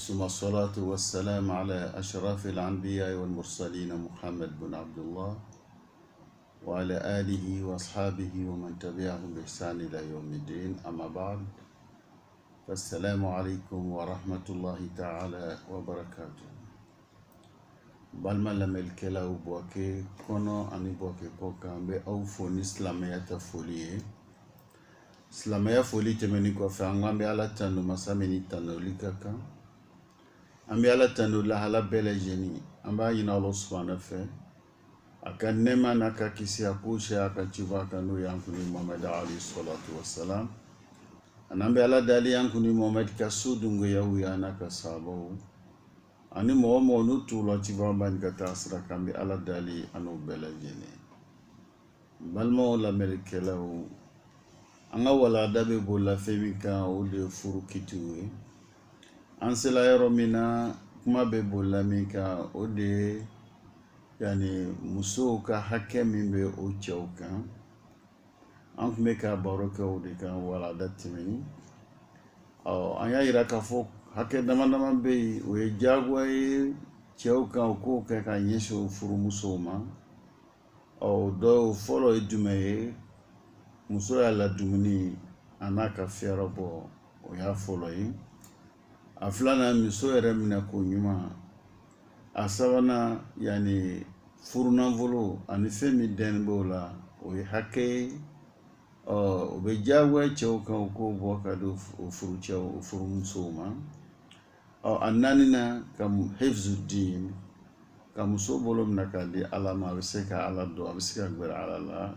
ثم الصلاة والسلام على أشرف الأنبياء والمرسلين محمد بن عبد الله وعلى آله وأصحابه ومن تبعهم بإحسان إلى يوم الدين. أما بعد، السلام عليكم ورحمة الله تعالى وبركاته. بالما لمل كلا وبوكي كونو أني بوكي كوكا بأوفو نسلامية فوليه سلامية فولي تمني كوفا على تنو مسامني تنو لكاكا ambi ala tanu la hala bele jeni amba yina Allah subhanahu wa ta'ala aka nema na ka kisi akusha aka chiva kanu yankuni Muhammad alayhi salatu wassalam anambe ala dali yankuni Muhammad ka sudungu yahu yana ka sabo ani mo nutu lo chiva ban ka tasra kambi ala dali anu bele jeni balmo la melkelahu anga wala dabe bola femika o de furu kituwe ansela yɔrɔ min na kuma bɛ bolila min kan o de yani musow ka hakɛ min bɛ o cɛw kan an tun bɛ ka baro kɛ o de kan walada tɛmɛni an y'a yira k'a fɔ hakɛ dama dama bɛ yen o ye diyagoya ye cɛw kan o k'o kɛ ka ɲɛsin o furumusow ma dɔw fɔlɔ ye jumɛn ye muso y'a ladumuni a n'a ka fɛɛrɛ bɔ o y'a fɔlɔ ye. A filana muso yɛrɛ minɛ ko ɲuman a sabana yani furunafolo ani fɛn min dɛnnen b'o la o ye hakɛ ye o bɛ diyagoya cɛw kan o k'o bɔ ka di o furucɛw o furumusow ma a naaninan ka hifzudin ka muso bolo minɛ k'a di Ala ma a bɛ se ka Ala dɔn a bɛ se ka gbɛrɛ Ala la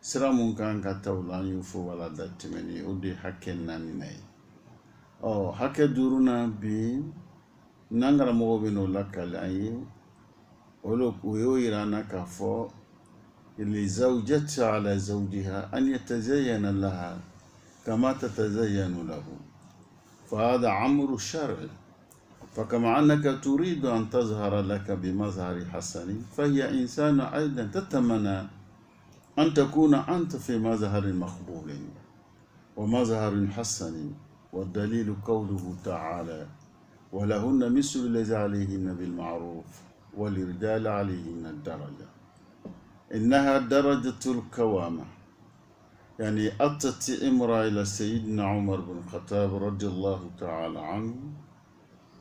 sira mun kan ka ta o la an y'o fɔ walada tɛmɛnen o de ye hakɛ naaninan ye. Hakɛ duruna bi n'an karamɔgɔ bɛ n'o lakali an ye o y'o yira an na k'a fɔ lizawjati ala zawjiha an yatazayyana laha kama tatazayyanu lahu فهذا أمر شرعي فكما أنك تريد أن تظهر لك بمظهر حسن فهي إنسان أيضا تتمنى أن تكون أنت في مظهر مقبول ومظهر حسن والدليل قوله تعالى ولهن مثل الذي عليهن بالمعروف وللرجال عليهن الدرجة إنها درجة الكوامة يعني أتت امرأة إلى سيدنا عمر بن الخطاب رضي الله تعالى عنه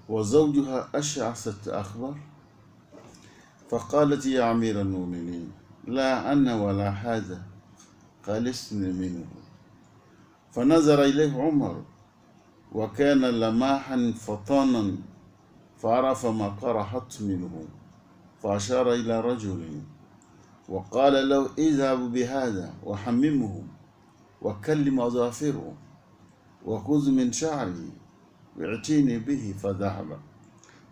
وزوجها أشعثت أخبر فقالت يا أمير المؤمنين لا أنا ولا هذا خلصن منه فنظر إليه عمر وكان لماحا فطانا فعرف ما قرحت منه فأشار إلى رجل وقال له اذهب بهذا وحممه وكلم أظافره وخذ من شعره واعتني به فذهب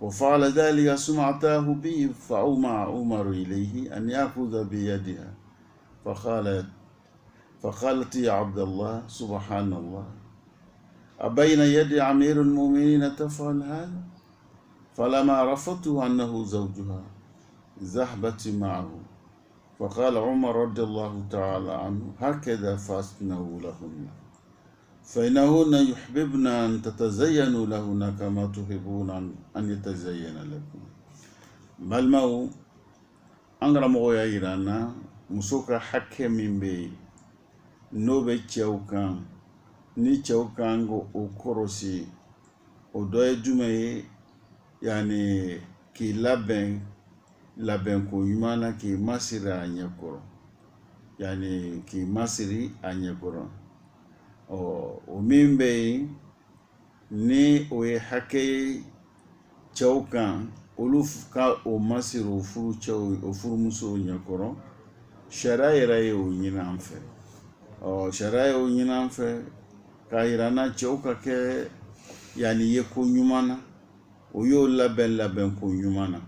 وفعل ذلك ثم أتاه به فأومع عمر إليه أن يأخذ بيدها فقالت يا عبد الله سبحان الله أبين يد أمير المؤمنين تفعل هذا فلما رفضته أنه زوجها ذهبت معه فقال عمر رضي الله تعالى عنه هكذا فأصنعوا لهن فإنهن يحببن أن تتزينوا لهن كما تحبون أن يتزين لكم بل ما أنغرا مغويا إيرانا مسوكا حكي من بي نوبي تشاوكان ni cɛw kan o kɔrɔsi o dɔ ye jumɛn ye yani k'i labɛn ko ɲuman na k'i masiri a ɲɛkɔrɔ yani k'i masiri a ɲɛkɔrɔ o min bɛ yen ni o ye hakɛ ye cɛw kan olu ka o masiri o furumusow ɲɛkɔrɔ sariya yɛrɛ ye o ɲini an fɛ sariya ye o ɲini an fɛ k'a yira n na cɛw ka kɛ yani ye ko ɲuman na o y'o labɛn ko ɲuman na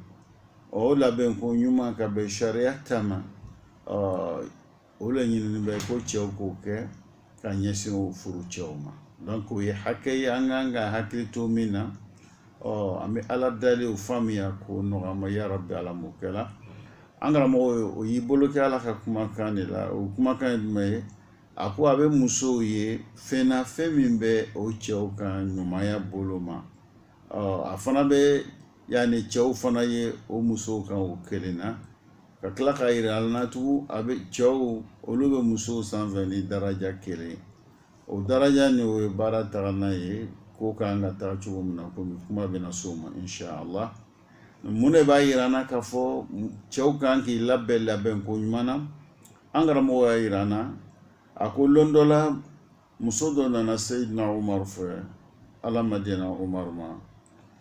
o labɛn ko ɲuman ka bɛn sariya ta ma o la ɲinini bɛ ko cɛw k'o kɛ ka ɲɛsin o furu cɛw ma donc o ye hakɛ ye an kan ka hakili to min na an bɛ Ala deli o faamuya k'o nɔgɔya ma ya Rabbi Ala m'o kɛla an karamɔgɔ o y'i bolo kɛ Ala ka kumakan de la o kumakan ye jumɛn ye a ko a bɛ musow ye fɛn na fɛn min bɛ o cɛw kan ɲumanya bolo ma a fana bɛ yani cɛw fana ye o musow kan o kelen na ka tila ka yira na tugun a bɛ cɛw olu bɛ musow sanfɛ ni daraja kelen o daraja ni o ye baara taga n'a ye ko kan ka taa cogo min na komi kuma bɛna s'o ma inshallah mun de b'a yira na k'a fɔ cɛw kan k'i labɛn ko ɲuman na an karamɔgɔ y'a yira na a ko lon dɔ la muso dɔ nana Seyidina Umaru fɛ Ala ma dɛna Umaru ma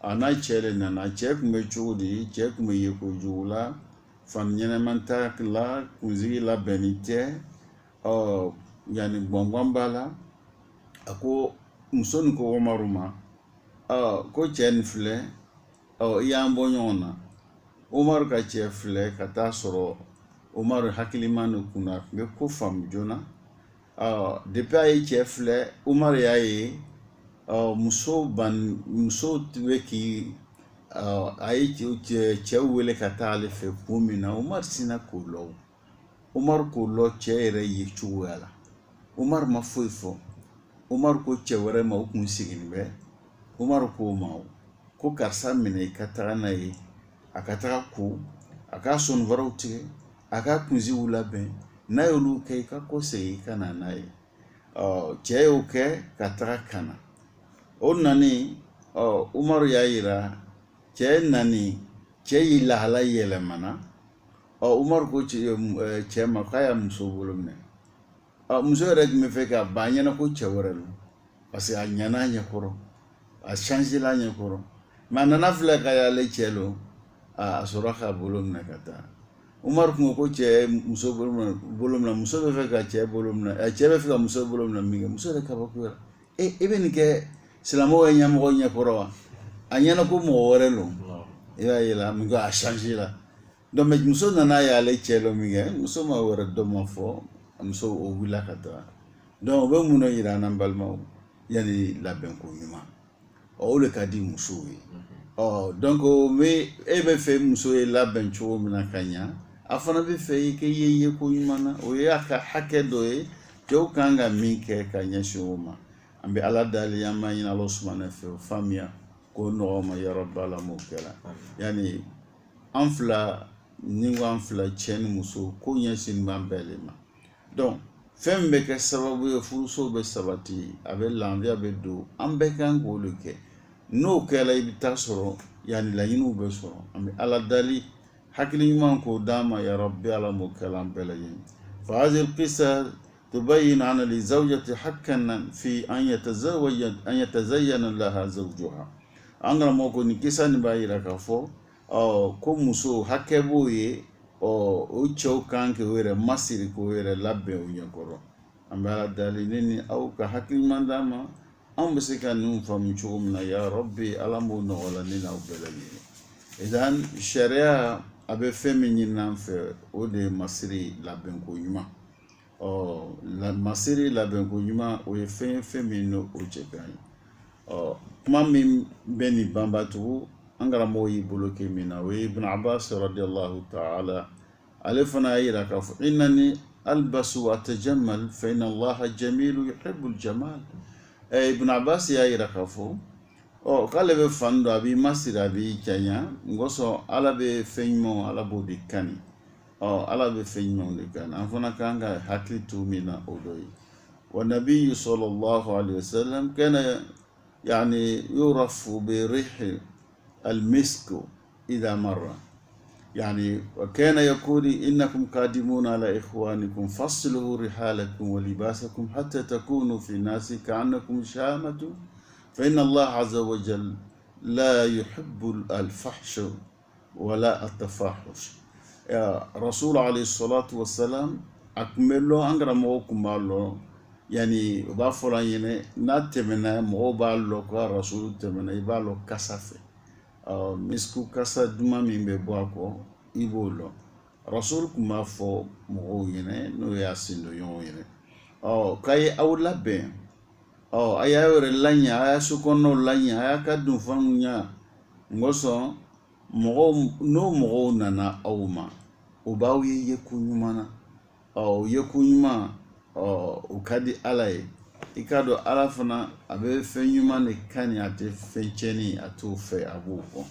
a n'a cɛ de nana cɛ tun bɛ cogo di cɛ tun bɛ ye kojugu la fani ɲɛnɛman t'a la kunsigi labɛnni tɛ yani gbɔngbɔn b'a la a ko muso nin ko Umaru ma ko cɛ nin filɛ i y'an bɔ ɲɔgɔn na Umaru ka cɛ filɛ ka taa sɔrɔ Umaru hakiliman de kun na a tun bɛ ko faamu joona depuis a ye cɛ filɛ Umaru y'a ye muso bɛ k'i a ye cɛw wele ka taa ale fɛ kun min na Umaru sina k'o lɔ Umaru k'o lɔ cɛ yɛrɛ ye cogoya la Umaru ma foyi fɔ Umaru ko cɛ wɛrɛ ma o kun sigilen bɛ Umaru k'o ma ko karisa minɛ i ka taga n'a ye a ka taga ko a ka sɔnifaraw tigɛ a ka kunsigiw labɛn n'a y'olu kɛ i ka kɔ segin i ka na n'a ye cɛ y'o kɛ ka taga ka na o nani Umaru y'a yira cɛ nani cɛ y'i lahala yɛlɛmana Umaru ko cɛ ma k'a y'a muso bolo minɛ muso yɛrɛ tun bɛ fɛ k'a ban a ɲɛna ko cɛ wɛrɛ don parce que a ɲɛna a ɲɛkɔrɔ a changela a ɲɛkɔrɔ mais a nana filɛ ka y'ale cɛ lo a sɔrɔ k'a bolo minɛ ka taa Umaru kun ko cɛ muso bolo minɛ muso bɛ fɛ ka cɛ bolo minɛ cɛ bɛ fɛ ka muso bolo minɛ min kɛ muso yɛrɛ kabakuyara i bɛ nin kɛ silamɛw ye ɲɛmɔgɔ ɲɛkɔrɔ wa a ɲɛna ko mɔgɔ wɛrɛ lo i b'a ye la min ko a changela donc mais muso nana y'ale cɛ lo min kɛ muso ma wɛrɛ dɔ ma fɔ muso o wulila ka taa donc o bɛ mun de yira an na n balimaw yani labɛnko ɲuman o de ka di musow ye donc e bɛ fɛ muso ye labɛn cogo min na ka ɲa a fana bɛ fɛ i k'i ye ko ɲuman na o ye a ka hakɛ dɔ ye cɛw kan ka min kɛ ka ɲɛsin o ma an bɛ Ala deli an b'a ɲini Ala subahana fɛ o faamuya k'o nɔgɔya ma ya Rabbi Ala m'o kɛra yani an fila ni ko an fila cɛ ni muso ko ɲɛsin b'an bɛɛ de ma donc fɛn min bɛ kɛ sababu ye furuso bɛ sabati a bɛ lafiya bɛ don an bɛɛ kan k'o de kɛ n'o kɛra i bɛ taa sɔrɔ yani laɲiniw bɛ sɔrɔ an bɛ Ala deli hakili ɲuman k'o d'an ma ya Rabbi Ala m'o kɛra an bɛɛ lajɛlen fa hadhihi al-qissa tubayyin anna li zawjati haqqan fi an yatazayyana laha zawjuha an karamɔgɔ ko nin kisa nin b'a yira k'a fɔ ko muso hakɛ b'o ye o cɛw kan k'o yɛrɛ masiri k'o yɛrɛ labɛn o ɲɛkɔrɔ an bɛ Ala deli ne ni aw ka hakili ɲuman d'an ma an bɛ se ka ninnu faamu cogo min na ya Rabbi Ala m'o nɔgɔya ne n'aw bɛɛ lajɛlen idan sariya a bɛ fɛn min ɲini an fɛ o de ye masiri labɛnko ɲuman masiri labɛnko ɲuman o ye fɛn ye fɛn min n'o cɛ ka ɲi kuma min bɛ nin banbatugu an karamɔgɔ y'i bolo kɛ min na o ye Ibn Abbas radiyallahu ta'ala ale fana y'a yira k'a fɔ innani albasu wa atajammal fa inna Allaha jamilu yuhibbul jamal Ibn Abbas y'a yira k'a fɔ k'ale bɛ fan dɔ a b'i masiri a b'i janya ngɔsɔn Ala bɛ fɛn ɲumanw Ala b'o de kani Ala bɛ fɛn ɲumanw de kani an fana kan ka hakili to min na o dɔ ye wa nabiyyu sallallahu alaihi wasallam kana yani yurafu bi rih المسك إذا مر يعني وكان يقول إنكم قادمون على إخوانكم فصلوا رحالكم ولباسكم حتى تكونوا في الناس كأنكم شامة فإن الله عز وجل لا يحب الفحش ولا التفاحش يا رسول عليه الصلاة والسلام أكملوا أنقر موكم الله يعني بافرا ينه ناتمنا مو بالو كا رسول تمنا يبالو كسافه misku kasa duman min bɛ bɔ a kɔ i b'o lɔ rasul kun b'a fɔ mɔgɔw ɲɛna n'o y'a sindo ɲɔgɔn ɲɛna k'a ye aw labɛn a y'a yɛrɛ laɲɛ a y'a sokɔnɔnaw laɲɛ a y'a ka dunfɛnw ɲa ngɔsɔn n'o mɔgɔw nana aw ma o b'aw ye yeko ɲuman na o yeko ɲuman o ka di Ala ye i k'a dɔn ala fana a bɛ fɛn ɲuman de kani a tɛ fɛn tiɲɛni a t'o fɛ a b'o kɔ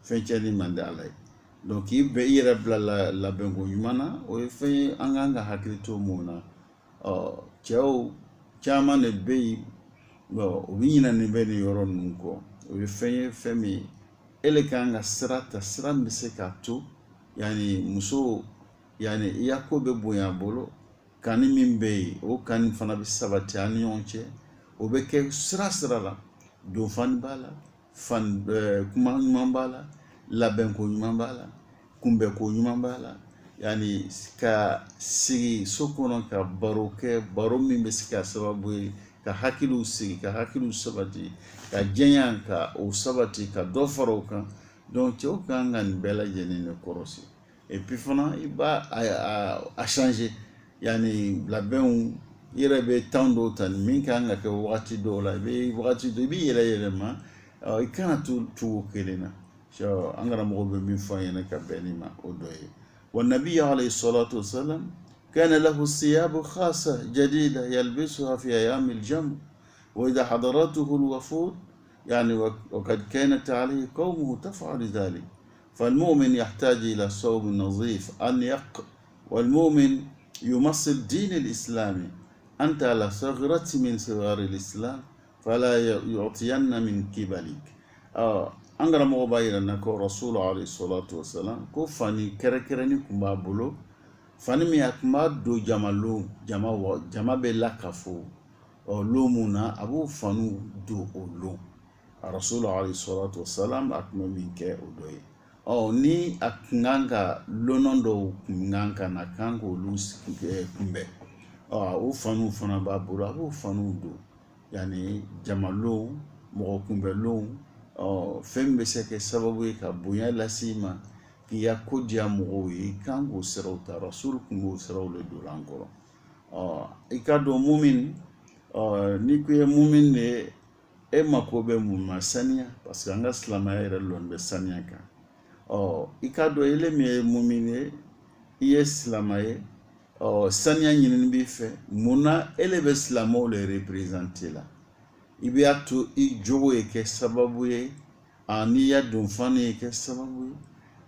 fɛn tiɲɛni man di ala ye donc k'i bɛn i yɛrɛ bila labɛnko ɲuman na o ye fɛn ye an kan ka hakili to mun na cɛw caman de bɛ yen u bɛ ɲinɛ nin bɛ nin yɔrɔ ninnu kɔ o ye fɛn ye fɛn min e le kan ka sira ta sira min bɛ se k'a to yani muso yani i ya ko bɛ bonya a bolo kani min bɛ yen o kani fana bɛ sabati an ni ɲɔgɔn cɛ o bɛ kɛ sira la donfani b'a la kuma ɲuman b'a la labɛnko ɲuman b'a la kunbɛnko ɲuman b'a la yani ka sigi so kɔnɔ ka baro kɛ baro min bɛ se ka sababu ye ka hakiliw sigi ka hakiliw sabati ka jɛnya ka o sabati ka dɔ fara o kan donc cɛw kan ka nin bɛɛ lajɛlen de kɔrɔsi et puis fana i b'a a changer yani labɛnw i yɛrɛ bɛ temps dɔw ta min kan ka kɛ wagati dɔw la i bɛ wagati dɔ i bɛ yɛlɛma i kana to cogo kelen na an karamɔgɔ bɛ min fɔ an ɲɛna ka bɛn nin ma o dɔ ye والنبي عليه الصلاة والسلام كان له ثياب خاصة جديدة يلبسها في أيام الجمع وإذا حضرته الوفود يعني وقد كانت عليه قومه تفعل ذلك فالمؤمن يحتاج إلى ثوب نظيف أنيق والمؤمن يمثل الدين الإسلامي أنت على ثغرة من ثغار الإسلام فلا يعطين من قبلك an karamɔgɔ b'a yira na ko rasulu alayhi salatu wasalam ko fani kɛrɛkɛrɛnni kun b'a bolo fani min a tun b'a don jama bɛ lakafo lon mun na a b'o faniw don o lon rasulu alayhi salatu wasalam a tun bɛ min kɛ o dɔ ye ni a kun kan ka lɔnɔ dɔw kun kan ka na kan k'olu kunbɛn o faniw fana b'a bolo a b'o faniw don yani jamalon mɔgɔ kunbɛnlon fɛn bɛ se kɛ sababu ye ka bonya lase i ma k'i ya ko diya mɔgɔw ye i kan k'o siraw ta rasulu kun b'o siraw le don an kɔrɔ i ka dɔn mumin ni ko ye mumin de e mako bɛ mun ma saniya parce que an ka silamɛya yɛrɛ lɔn bɛ saniya kan i ka dɔn ele min ye mumin ye i ye silamɛ ye saniya ɲinini b'i fɛ mun na ele bɛ silamɛw le représenter la i b'a to i jogo ye kɛ sababu ye ani ya donfani ye kɛ sababu ye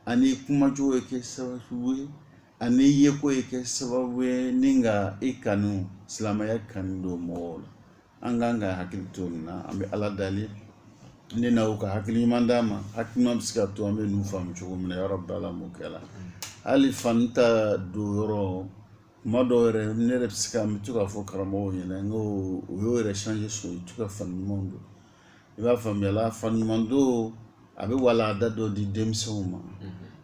ani kumacogo ye kɛ sababu ye ani yeko ye kɛ sababu ye ni ka i kanu silamɛya kanu don mɔgɔw la an kan ka hakili to nin na an bɛ ala dali ne n'aw ka hakili ɲuman d'a ma hakili ɲuman bɛ se ka to an bɛ ninnu faamu cogo min na yɔrɔ bɛɛ la m'o kɛ la hali fani ta don yɔrɔ kuma dɔw yɛrɛ ne yɛrɛ bɛ se ka n bɛ to k'a fɔ karamɔgɔw ɲɛna n ko o y'o yɛrɛ changer so i to ka fani ɲumanw don i b'a faamuya la fani ɲuman don a bɛ walanda dɔ di denmisɛnw ma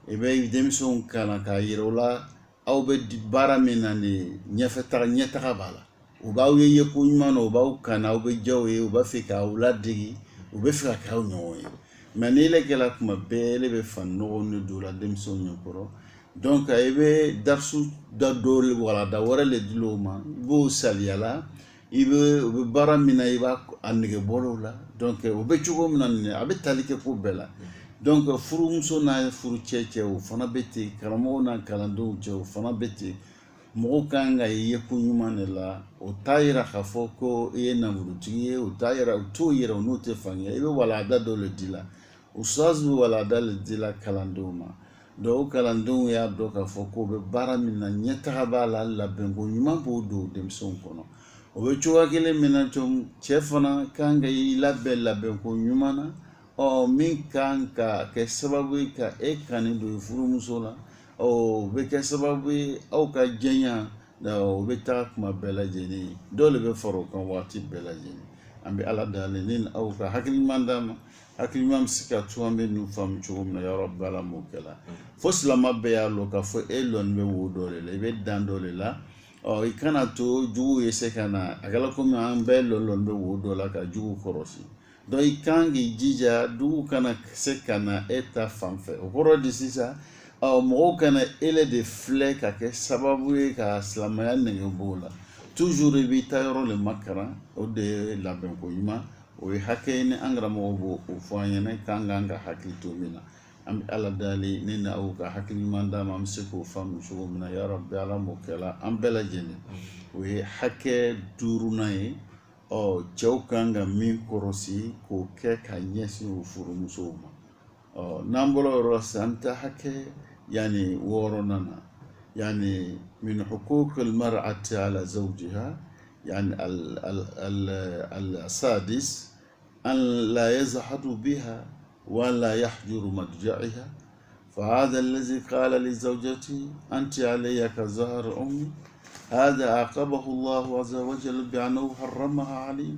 i bɛ denmisɛnw kalan k'a yira o la aw bɛ baara min na nin ɲɛtaga b'a la u b'aw ye yeko ɲuman na u b'aw kana aw bɛ diya u ye u b'a fɛ k'aw ladege u bɛ fɛ ka kɛ aw ɲɔgɔn ye mais n'ile kɛla kuma bɛɛ ele bɛ fani nɔgɔw de don la denmisɛnw ɲɛkɔrɔ donc i bɛ darisu da dɔw le walanda wɛrɛ le di o ma i b'o saliya la u bɛ baara min na i b'a nege bɔr'o la donc o bɛ cogo min na a bɛ tali kɛ ko bɛɛ la donc furumuso n'a furucɛ o fana bɛ ten karamɔgɔw n'a kalandenw cɛ o fana bɛ ten mɔgɔw kan ka ye ko ɲuman de la o t'a yira k'a fɔ ko i ye nafolotigi ye o t'o yira o n'o tɛ faamuya i bɛ walanda dɔ le di la usazu bɛ walanda le di la kalandenw ma donc o kalandenw y'a dɔn k'a fɔ ko o bɛ baara min na ɲɛtaga b'a la labɛnko ɲuman b'o don denmisɛnw kɔnɔ o bɛ cogoya kelen min na cɛ fana kan ka i labɛn labɛnko ɲuman na min kan ka kɛ sababu ye ka e kanu don furumuso la o bɛ kɛ sababu ye aw ka jɛnya o bɛ taa kuma bɛɛ lajɛlen dɔw de bɛ fara o kan waati bɛɛ lajɛlen an bɛ ala dali ni aw ka hakili ɲuman d'a ma hakili ɲuman bɛ se ka to an bɛ ninnu faamu cogo min na yɔrɔ bɛɛ la m'o kɛ la fo silamɛ bɛɛ y'a lɔn k'a fɔ e lɔnni bɛ wo dɔ de la i bɛ dan dɔ de la i kana to juguw ye se ka na a kɛra komi an bɛɛ lɔn bɛ wo dɔ la ka juguw kɔrɔsi donc i kan k'i jija juguw kana se ka na e ta fan fɛ o kɔrɔ de sisan mɔgɔw kana ele de filɛ ka kɛ sababu ye ka silamɛya nege b'o la toujours i b'i ta yɔrɔ le makaran o de ye labɛnko ɲuman o ye hakɛ ye ni an karamɔgɔw b'o fɔ an ɲɛna k'an kan ka hakili to min na an bɛ ala dali ne n'aw ka hakili ɲuman d'a ma an bɛ se k'o faamu cogo min na ya rabbi ala m'o kɛ la an bɛɛ lajɛlen o ye hakɛ 5nan ye cɛw kan ka min kɔrɔsi k'o kɛ ka ɲɛsin o furumusow ma n'an bɔra yɔrɔ la sisan an ta hakɛ yani 6 na yani min huquq al-mar'ati ala zawjiha yani al-sadis an la yazhadu biha wa la yahjuru madja'iha فهذا الذي قال لزوجته أنت علي كزهر أمي هذا عاقبه الله عز وجل بأنه حرمها عليه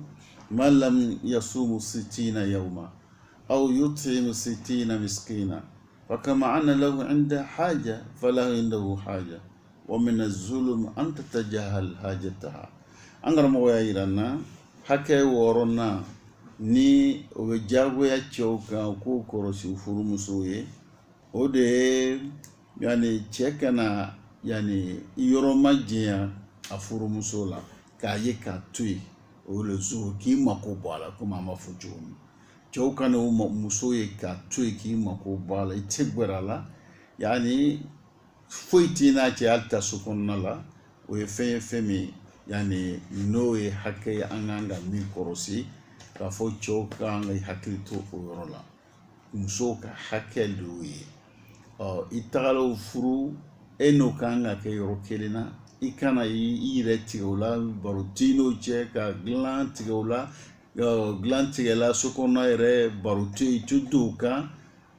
من لم يصوم 60 يوما أو يطعم 60 مسكينا فكما أن له عنده حاجة فله عنده حاجة ومن الظلم أن تتجاهل حاجتها أنغر مويايرنا حكي ورونا ni o bɛ jagoya cɛw kan k'o kɔrɔsi furumusow ye o de ye yani cɛ kana yani yɔrɔ ma jɛnya a furumuso la k'a ye k'a to yen o le so k'i mako bɔ a la komi an b'a fɔ cogo min cɛw kana o muso ye k'a to yen k'i mako bɔ a la i tɛ gbɛrɛ a la yani foyi t'i n'a cɛ hali ta so kɔnɔna la o ye fɛn ye fɛn min yani n'o ye hakɛ ye an kan ka min kɔrɔsi k'a fɔ cɛw kan ka hakili to o yɔrɔ la musow ka hakɛ de y'o ye i tagala furu e n'o kan ka kɛ yɔrɔ kelen na i kana i yɛrɛ tigɛ o la baro t'i n'o cɛ ka dilan tigɛ o la dilan tigɛla so kɔnɔna yɛrɛ baro tɛ yen i tɛ don o kan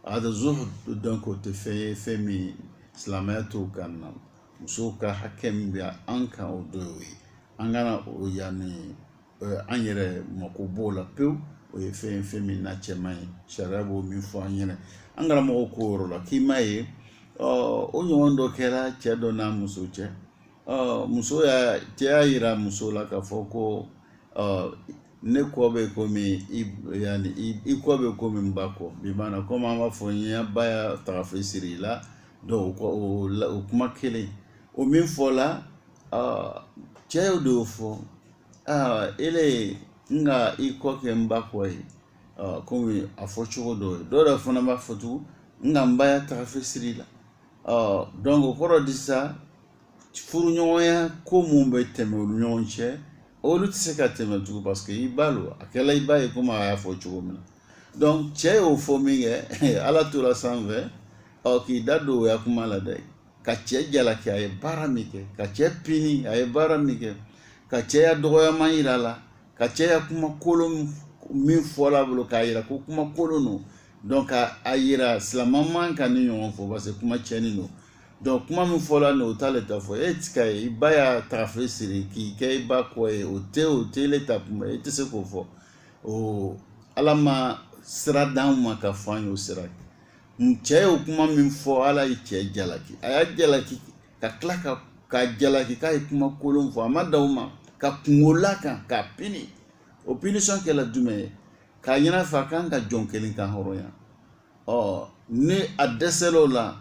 a da zuhud donc o tɛ fɛn ye fɛn min silamɛya t'o kan na musow ka hakɛ min bɛ an kan o dɔ y'o ye an kana o yani an yɛrɛ mako b'o la pewu o ye fɛn min na cɛman ye sariya b'o min fɔ an ɲɛna an karamɔgɔ k'o yɔrɔ la k'i m'a ye o ɲɔgɔn dɔ kɛra cɛ dɔ n'a muso cɛ cɛ y'a yira muso la k'a fɔ ko ne kɔ bɛ komi i kɔ bɛ komi n ba kɔ bi maana komi an b'a fɔ n ye ba y'a tagafe siri i la o kuma kelen o min fɔla cɛ y'o de fɔ ele nga i kɔ kɛ n ba kɔ ye komi a fɔ cogo dɔ ye dɔw yɛrɛ fana b'a fɔ tugun nga n ba y'a tagafe siri la donc o kɔrɔ di sa furuɲɔgɔnya ko mun bɛ tɛmɛ olu ɲɔgɔn cɛ olu tɛ se ka tɛmɛ tugun parce que i ba lo a kɛla i ba ye komi a y'a fɔ cogo min na donc cɛ y'o fɔ min kɛ ala tora sanfɛ k'i da don o ya kuma la dɛ ka cɛ jalaki a ye baara min kɛ ka cɛ pini a ye baara min kɛ ka cɛya dɔgɔyama yira la ka cɛya kuma kolon min fɔla bolo k'a yira ko kuma kolon don donc a yira silamɛ man kan ni ɲɔgɔn fɔ parce que kuma cɛnni don donc kuma min fɔla nin o t'ale ta fɔ e ti ka ye i ba y'a tagafe siri k'i kɛ i ba kɔ ye o tɛ ele ta kuma e tɛ se k'o fɔ ala ma sira d'an ma ka fɔ an ye o sira cɛ y'o kuma min fɔ ala ye cɛ jalaki a y'a jalaki ka tila ka jalaki k'a ye kuma kolon fɔ a ma da o ma ka kungo la kan k'a pini o pinisɔn kɛla jumɛn ye k'a ɲɛna fɛ a kan ka jɔn kelen kan hɔrɔnya ni a dɛsɛl'o la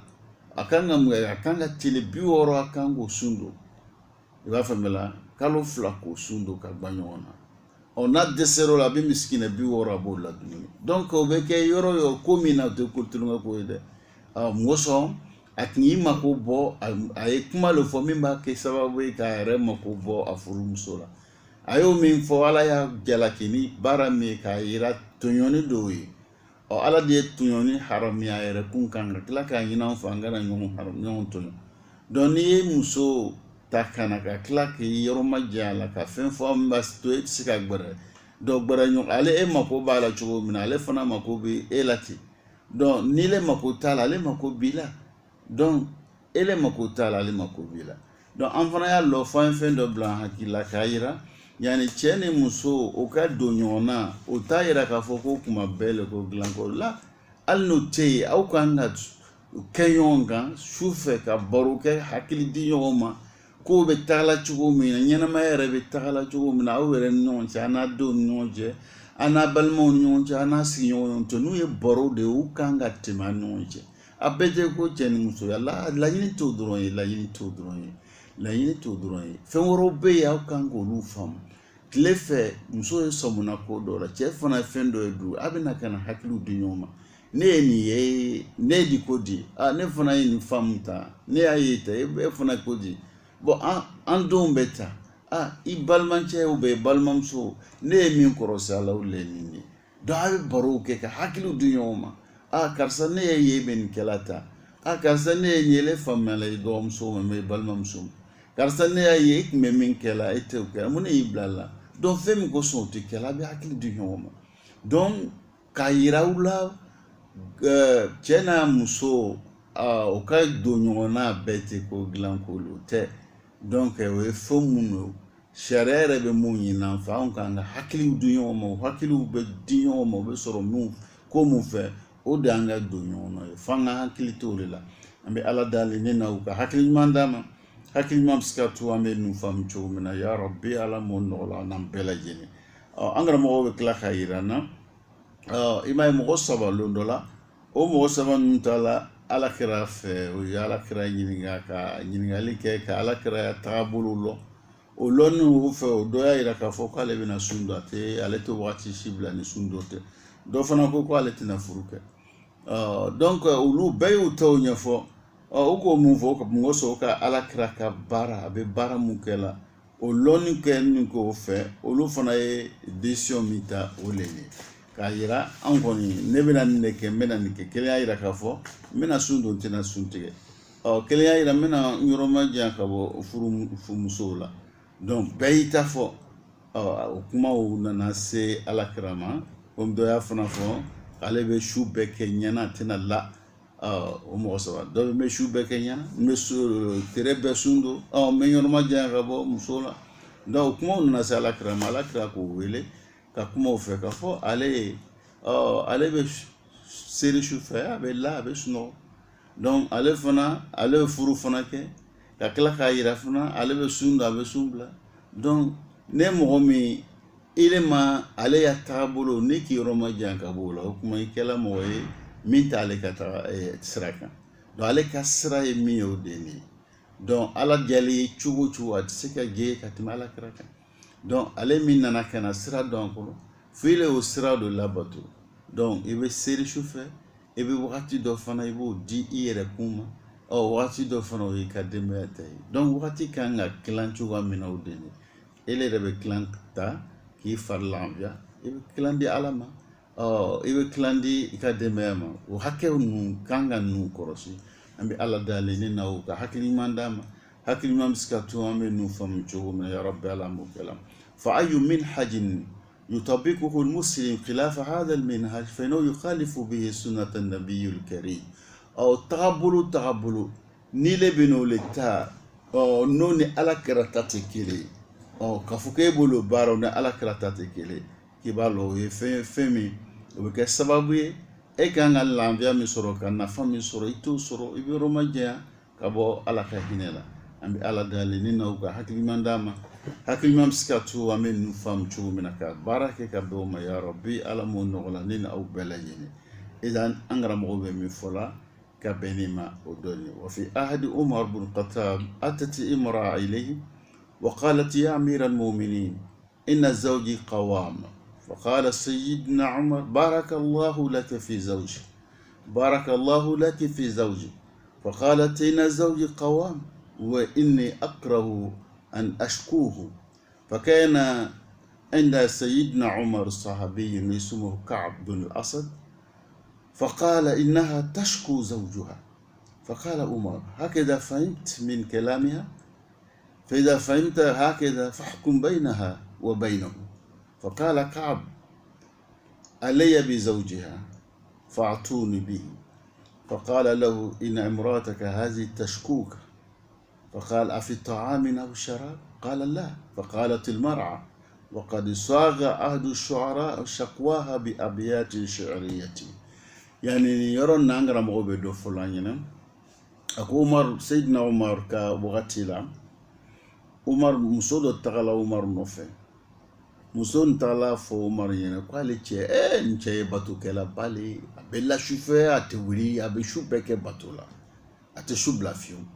a kan ka mun kɛ a kan ka tile 60 a kan k'o sun don i b'a faamuya kalo 2 k'o sun don ka ban ɲɔgɔn na n'a dɛsɛl'o la a bɛ misikina 60 a b'o la dumuni donc o bɛ kɛ yɔrɔ yɔrɔ ko min na o tɛ kolotugula ko ye dɛ mɔgɔ a tun y'i mako bɔ a ye kuma le fɔ min b'a kɛ sababu ye k'a yɛrɛ mako bɔ a furumuso la a y'o min fɔ ala y'a jalaki ni baara min ye k'a yira tɔɲɔni dɔw ye ala de ye tɔɲɔni haramiya yɛrɛ kun kan ka tila k'a ɲini an fɛ an kana ɲɔgɔn tɔɲɔ donc n'i ye muso ta kana ka tila k'i yɔrɔ ma jɛ a la ka fɛn fɔ min b'a to e tɛ se ka gbɛrɛ donc gbɛrɛ ɲɔgɔn ale e mako b'a la cogo min na ale fana mako bɛ e la ten donc n'i le mako t'a la ale mako b'i la donc ele mako t'a la ale mako b'i la donc an fana y'a lɔ fɔ an ye fɛn dɔ bila an hakili la k'a yira yani cɛ ni muso o ka don ɲɔgɔn na o t'a yira k'a fɔ ko kuma bɛɛ le ko dilan ko la hali n'o tɛ yen aw kan ka kɛ ɲɔgɔn kan su fɛ ka baro kɛ hakili di ɲɔgɔn ma kow bɛ tagala cogo min na ɲɛnamaya yɛrɛ bɛ tagala cogo min na aw yɛrɛ ni ɲɔgɔn cɛ an n'a denw ni ɲɔgɔn cɛ an n'a balimaw ni ɲɔgɔn cɛ an n'a sigiɲɔgɔnw cɛ n'u ye baro de ye u kan ka tɛmɛ an ni ɲɔgɔn cɛ a bɛɛ tɛ ko cɛ ni musoya laɲini t'o dɔrɔn ye laɲini t'o dɔrɔn ye laɲini t'o dɔrɔn ye fɛn wɛrɛw bɛ yen aw kan k'olu faamu tile fɛ muso ye sɔmina ko dɔ la cɛ fana ye fɛn dɔ ye dun a bɛna ka na hakiliw di ɲɔgɔn ma ne ye nin ye ne ye di ko di ne fana ye nin faamu ta ne y'a ye ta e fana ko di bon an denw bɛ ta i balimancɛ ou bien balimamuso ne ye min kɔrɔsi a la o le nin ye donc a bɛ barow kɛ ka hakiliw di ɲɔgɔn ma karisa ne ye ye bɛ nin kɛla tan karisa ne ye nin yɛlɛ faamuyala i dɔgɔmuso ma mɛ i balimamuso ma karisa ne y'a ye i tun bɛ min kɛla e tɛ o kɛla mun ne y'i bila a la donc fɛn min kosɔn o tɛ kɛla a bɛ hakili di ɲɔgɔn ma donc k'a yira u la cɛ n'a muso o ka don ɲɔgɔnna bɛɛ tɛ ko dilan k'olu tɛ donc o ye fɛn mun don sariya yɛrɛ bɛ mun ɲini an fɛ anw kan ka hakiliw di ɲɔgɔn ma o hakiliw bɛ di ɲɔgɔn ma o bɛ sɔrɔ ko mun fɛ o de y'an ka don ɲɔgɔn na ye f'an ka hakili to o de la an bɛ ala deli ne na u ka hakili ɲuman d'a ma hakili ɲuman bɛ se ka to an bɛ ninnu faamu cogo min na ya Rabbi ala m'o nɔgɔya n'an bɛɛ lajɛlen an karamɔgɔw bɛ tila k'a yira an na i m'a ye mɔgɔ saba lon dɔ la o mɔgɔ saba ninnu ta la alakira fɛ o ye alakira ɲininka ka ɲininkali kɛ ka alakira taabolo lɔ o lɔnni o fɛ o dɔ y'a jira k'a fɔ k'ale bɛna sun don ale tɛ wagati si bila ni sun dɔ tɛ dɔ fana ko k'ale tɛna furu kɛ donc olu bɛɛ y'u taw ɲɛfɔ o ko mun fɔ ka mɔgɔ sɔrɔ ka alakira ka baara a bɛ baara mun kɛ la o lɔnni kɛ nin k'o fɛ olu fana ye décision min ta o le ye k'a jira an kɔni ne bɛna nin de kɛ n bɛna nin kɛ kelen y'a jira k'a fɔ n bɛna sun don n tɛna sun tigɛ kelen y'a jira n bɛna yɔrɔ ma jan ka bɔ furumusow la donc bɛɛ y'i ta fɔ o kumaw nana se alakira ma komi dɔ y'a fana fɔ ale bɛ su bɛɛ kɛ ɲɛna a tɛna la o mɔgɔ saba dɔ bɛ su bɛɛ kɛ ɲɛna n bɛ tere bɛɛ sun don n bɛ yɔrɔ ma jan ka bɔ muso la donc o kumaw nana se alakira ma alakira k'o wele ka kumaw fɛ k'a fɔ ale bɛ seli su fɛ a bɛ la a bɛ sunɔgɔ donc ale bɛ furu fana kɛ ka tila k'a jira fana ale bɛ sun don a bɛ sun bila donc ne mɔgɔ min ale y'a taabolo ne k'i yɔrɔ ma jan ka bɔ o la o kuma i kɛla mɔgɔ ye min t'ale ka taga sira kan donc ale ka sira ye min ye o de ye nin ye donc ala jalen ye cogo o cogo a tɛ se ka jɛ ka tɛmɛ alakira kan donc ale min nana ka na sira dɔn kɔrɔ fo ile o sira dɔ labato donc i bɛ seli su fɛ i bɛ wagati dɔ fana i b'o di i yɛrɛ kun ma wagati dɔ fana o y'i ka denbaya ta ye donc wagati kan ka tilan cogoya min na o de ye ele yɛrɛ bɛ tilan ta k'i fari lafiya i bɛ tilan di ala ma i bɛ tilan di i ka denbaya ma o hakɛw ninnu kan ka ninnu kɔlɔsi an bɛ ala deli ne na o ka hakili ɲuman d'a ma hakili ɲuman bɛ se ka to an bɛ ninnu faamu cogo min na ya Rabbi ala m'o kɛ la fa ayu minhajin يطبقه المسلم خلاف هذا المنهج فإنه يخالف به سنة النبي الكريم تقبلوا نيلي بنو لتا نوني على كراتاتي كيلي كفوكي بولو بارو على كراتاتي كيلي كيبالو يفهمي وبك سببي كان الانبياء من سورو كان نفهم من سورو يتو سورو يبيرو مجيا كابو على كهينلا أمي على دالين نوكا حكي من داما hakili ɲuman bɛ se ka to an bɛ ninnu faamu cogo min na ka baara kɛ ka bɛn o ma ya Rabbi ala m'o nɔgɔya ne ni aw bɛɛ lajɛlen idan an karamɔgɔ bɛ min fɔ la ka bɛn ne ma o dɔɔnin wa fi ahadi Umar bin Khattab atat imra'a ilayhi wa qalat ya amira al-mu'minin inna zawji qawam فقال سيدنا عمر بارك الله لك في زوجي بارك الله لك في زوجي فقالت إن زوجي قوام وإني أكره أن أشكوه فكان عند سيدنا عمر صحابي اسمه كعب بن الأسد فقال إنها تشكو زوجها فقال عمر هكذا فهمت من كلامها فإذا فهمت هكذا فاحكم بينها وبينه فقال كعب علي بزوجها فاعطوني به فقال له إن امرأتك هذه تشكوك فقال أفي طعام أو شراب قال لا فقالت المرأة وقد صاغ عهد الشعراء شقواها بأبيات شعرية يعني يرى نانغرا مغوبة فلان أكو عمر سيدنا عمر كوغتي لا عمر مسود تغلا عمر نوفي مسود تغلا فو عمر ينا قال تشي نشي باتو كلا بالي بلا شوفه اتوري ابي شوبك باتولا اتشوب لا فيوم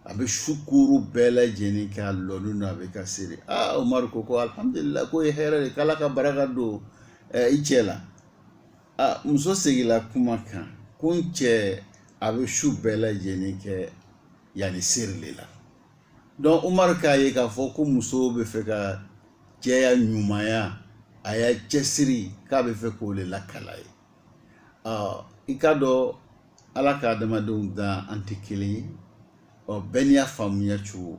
abe shukuru bela jeni ka lolu na be ka siri Umar ko alhamdulillah ko here kala ka baraka do ichela muso segila kuma kan kunche abe shu bela jeni ke yani sirli la donc Umar k'a ye k'a fɔ ko muso bɛ fɛ ka cɛya ɲumanya a y'a cɛsiri k'a bɛ fɛ k'o de lakala ye i ka dɔn Ala ka adamadenw dan an tɛ kelen ye bɛɛ n'i y'a faamuya cogo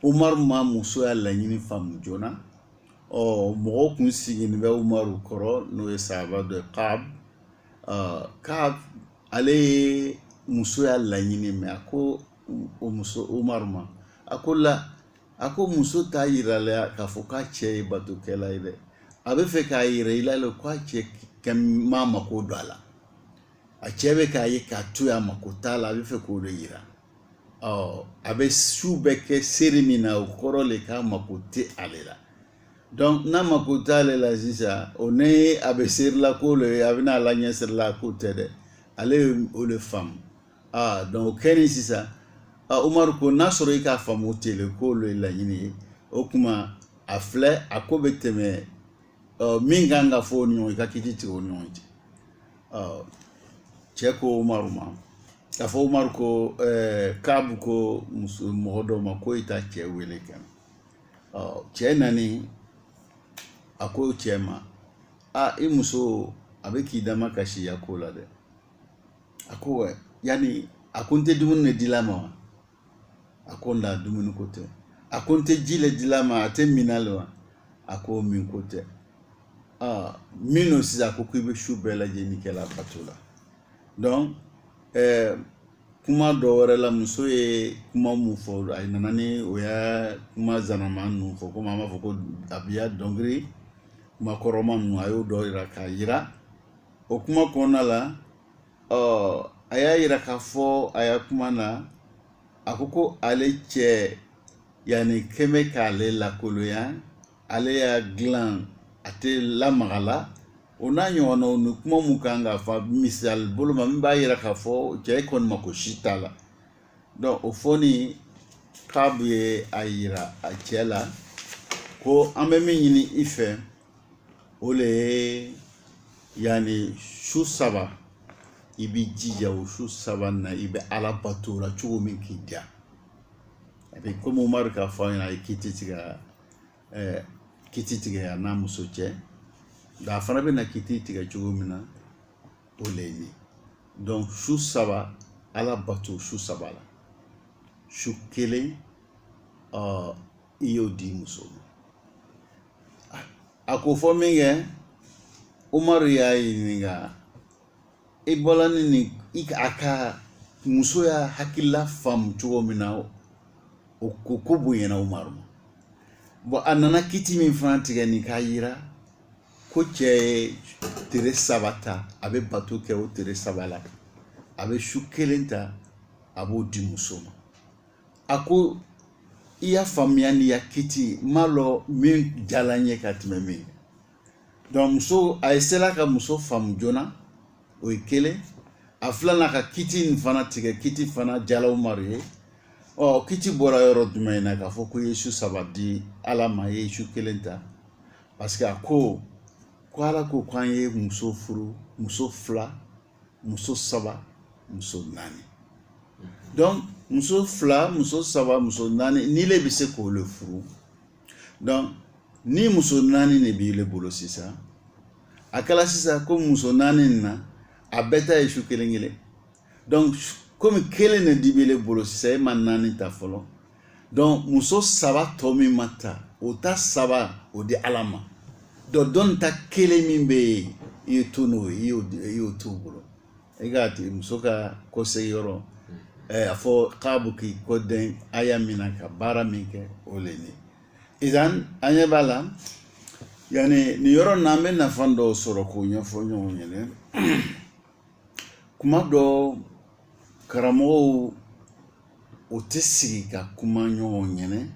Umar ma musoya laɲini faamu joona mɔgɔw kun sigilen bɛ Umaru kɔrɔ n'o ye sahaba dɔ ye Kaab ale ye musoya laɲini mɛ a ko o muso Umaru ma a ko muso t'a yira la k'a fɔ k'a cɛ ye batokɛla ye dɛ a bɛ fɛ k'a yira i la le k'a cɛ m'a mako don a la a cɛ bɛ k'a ye k'a to yen a mako t'a la a bɛ fɛ k'o de yira a bɛ su bɛɛ kɛ seri min na o kɔrɔ le k'a mako tɛ ale la donc n'a mako t'ale la sisan o ni a bɛ seri la ko le a bɛna la ɲɛsiri la ko tɛ dɛ ale ye o de faamu donc o kɛlen sisan Umaru ko n'a sɔrɔ i k'a faamu ten le k'olu ye laɲini ye o kuma a filɛ a ko bɛ tɛmɛ min kan ka fɔ o ni ɲɔgɔn i ka kiti tigɛ o ni ɲɔgɔn cɛ cɛ ko Umaru ma k'a fɔ Umaru ko Kaabu ko mɔgɔ dɔw ma ko i ta cɛ wele ka na cɛ nani a ko cɛ ma i muso a bɛ k'i dama kasi ya ko la dɛ a ko yani a ko n tɛ dumuni de dila ma wa a ko n da dumuni ko tɛ a ko n tɛ ji le dila ma a tɛ mina le wa a ko min ko tɛ min o sisan a ko k'i bɛ su bɛɛ lajɛlen kɛ la bato la donc kuma dɔ wɛrɛ la muso ye kuma mun fɔ a nana ni o y'a kuma zanama ninnu fɔ komi an b'a fɔ ko dabiya dɔnkili kuma kɔrɔma ninnu a y'o dɔ yira k'a yira o kuma kɔnɔna la a y'a yira k'a fɔ a y'a kuma na a ko ale cɛ yani kɛmɛ k'ale lakoloya ale y'a dilan a tɛ lamaga la o n'a ɲɔgɔnnaw ni kuma mun kan ka fɔ misali bolo ma min b'a yira k'a fɔ cɛ kɔni mako si t'a la donc o fɔli Kaabu ye a yira a cɛ la ko an bɛ min ɲini i fɛ o le ye yani su saba i b'i jija o su saba na i bɛ Ala bato la cogo min k'i diya komi Umaru k'a fɔ an ɲɛna a ye kiti tigɛ a n'a muso cɛ nka a fana bɛna kiti tigɛ cogo min na o le ye donc su saba Ala bato su saba la su kelen i y'o di muso ma a ko fɔ min kɛ Umaru y'a ɲininka i bɔra ni nin a ka muso y'a hakilila faamu cogo min na o ko bonyana Umaru ma bon a nana kiti min fana tigɛ nin k'a yira ko cɛ ye tere saba ta a bɛ bato kɛ o tere saba la a bɛ su kelen ta a b'o di muso ma a ko i y'a faamuya ni ya kiti m'a lɔn min jala n ye ka tɛmɛ min donc muso a sela ka muso faamu joona o ye kelen a filanan ka kiti nin fana tigɛ kiti fana jala Umaru ye kiti bɔra yɔrɔ jumɛn na k'a fɔ ko i ye su saba di Ala ma i ye su kelen ta parce que a ko Ala ko k'an ye muso furu muso fila muso saba muso naani donc muso fila muso saba muso naani ni le bɛ se k'o le furu donc ni muso naani de b'i le bolo sisan a kɛla sisan ko muso naani nin na a bɛɛ ta ye su kelen kelen donc komi kelen de di b'i le bolo sisan e ma naani ta fɔlɔ donc muso saba tɔ min ma ta o ta saba o di Ala ma donc dɔnni ta kelen min bɛ yen i ye to n'o ye i y'o t'o bolo i ka muso ka kɔsegi yɔrɔ a fɔ Kaabu k'i kɔdɛn aya min na ka baara min kɛ o le ni idan an ɲɛ b'a la yani nin yɔrɔ na an bɛ nafa dɔw sɔrɔ k'o ɲɛfɔ ɲɔgɔn ɲɛna kuma dɔ karamɔgɔw o tɛ sigi ka kuma ɲɔgɔn ɲɛna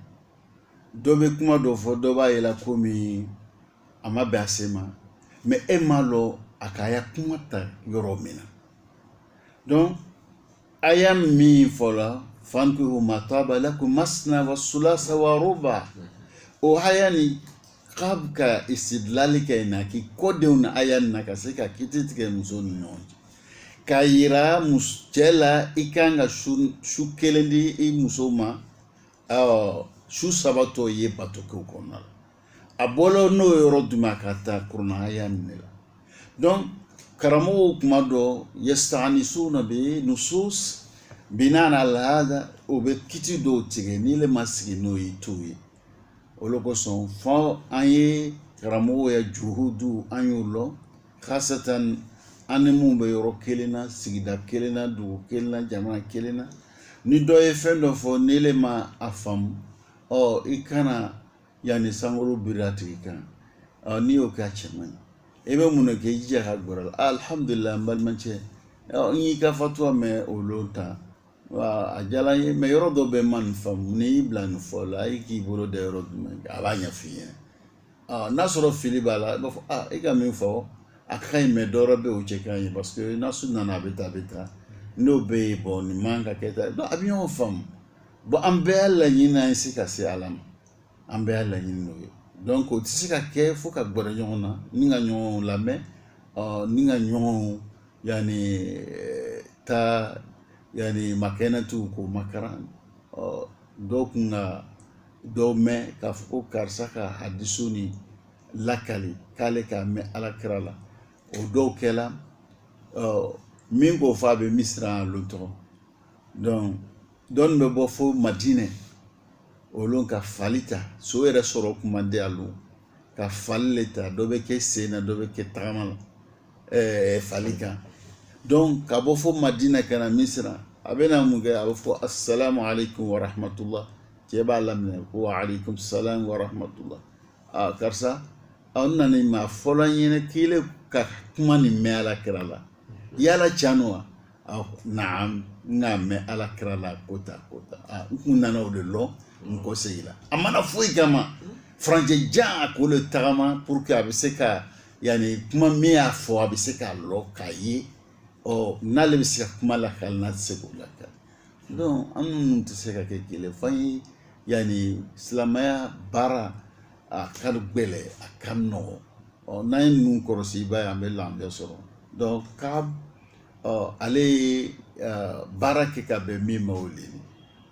dɔ bɛ kuma dɔ fɔ dɔ b'a yela komi a ma bɛn a se ma mais e m'a lɔn a ka ya kuma ta yɔrɔ min na donc aya min fɔla fankihu ma taba lakum masna wa sulasa wa ruba o aya ni Kaabu ka istidlali kɛ na k'i kɔdenw na aya nin na ka se ka kiti tigɛ muso ni ɲɔgɔn cɛ k'a yira cɛ la i kan ka su kelen di i muso ma su sabato ye bato ke kɔnɔna la a bɔla n'o yɔrɔ duma ka taa kuranaya ne la donc karamɔgɔw kuma dɔ yastanisuna bi nusus binan ala hada o bɛ kiti dɔw tigɛ ni le ma sigi n'o ye t'o ye olu kosɔn fɔ an ye karamɔgɔw ya juhudu an y'o lɔ khasatan an ni mun bɛ yɔrɔ kelen na sigida kelen na dugu kelen na jamana kelen na ni dɔ ye fɛn dɔ fɔ ni le ma a faamu i kana yani sankolo biri a tigi kan n'i y'o kɛ a cɛ man ɲi i bɛ mun de kɛ i jija ka gɔrɔ la alhamdulilayi n balimacɛ n y'i ka fatuwa mɛn o lon ta a diyara n ye mɛ yɔrɔ dɔ bɛ n ma nin faamu n'i y'i bila nin fɔ la a y'i k'i bolo da yɔrɔ jumɛn a b'a ɲɛf'i ɲɛna n'a sɔrɔ fili b'a la i b'a fɔ i ka min fɔ a ka ɲi mɛ dɔ wɛrɛ bɛ o cɛ ka ɲi parce que n'a su nana a bɛ taa n'o bɛ yen bɔn nin man ka kɛ ta donc a bɛ ɲɔgɔn faamu bon an bɛɛ y'a laɲini an ye se ka se ala ma an bɛɛ y'a laɲini n'o ye donc o tɛ se ka kɛ fo ka gbɛrɛ ɲɔgɔn na ni ka ɲɔgɔn lamɛn ni ka ɲɔgɔn yani taa yani makɛnɛtiw k'o makaran dɔw kun ka dɔw mɛn k'a fɔ ko karisa ka hadisu ni lakali k'ale k'a mɛn alakira la o dɔw kɛla min k'o fɔ a bɛ misira a lon tɔgɔ donc dɔnni bɛ bɔ fo madinɛ olu ka fali ta so yɛrɛ sɔrɔ kuma di a lon ka fali le ta dɔ bɛ kɛ sen na dɔ bɛ kɛ tagama la fali kan donc ka bɔ fo madinɛ ka na misira a bɛna mun kɛ a bɛ fɔ assalamu alaikum wa rahmatullah cɛ b'a laminɛ ko wa alaikum salam wa rahmatullah karisa aw nana maa fɔlɔ ɲɛnɛ k'ile ka kuma nin mɛn alakira la yala can wa naam n k'a mɛn alakira la kota n kun nana o de lɔ n kɔ segin la a mana foyi kama furancɛ jan a k'o le tagama pour que a bɛ se ka yani kuma min y'a fɔ a bɛ se k'a lɔ k'a ye n'ale bɛ se ka kuma lakali n'a tɛ se k'o lakali donc an ninnu tɛ se ka kɛ kelen f'an ye yani silamɛya baara a ka gbɛlɛ a ka nɔgɔ n'an ye ninnu kɔrɔsi i b'a ye an bɛ lafiya sɔrɔ donc ka ale ye baara kɛ ka bɛn min ma o le ni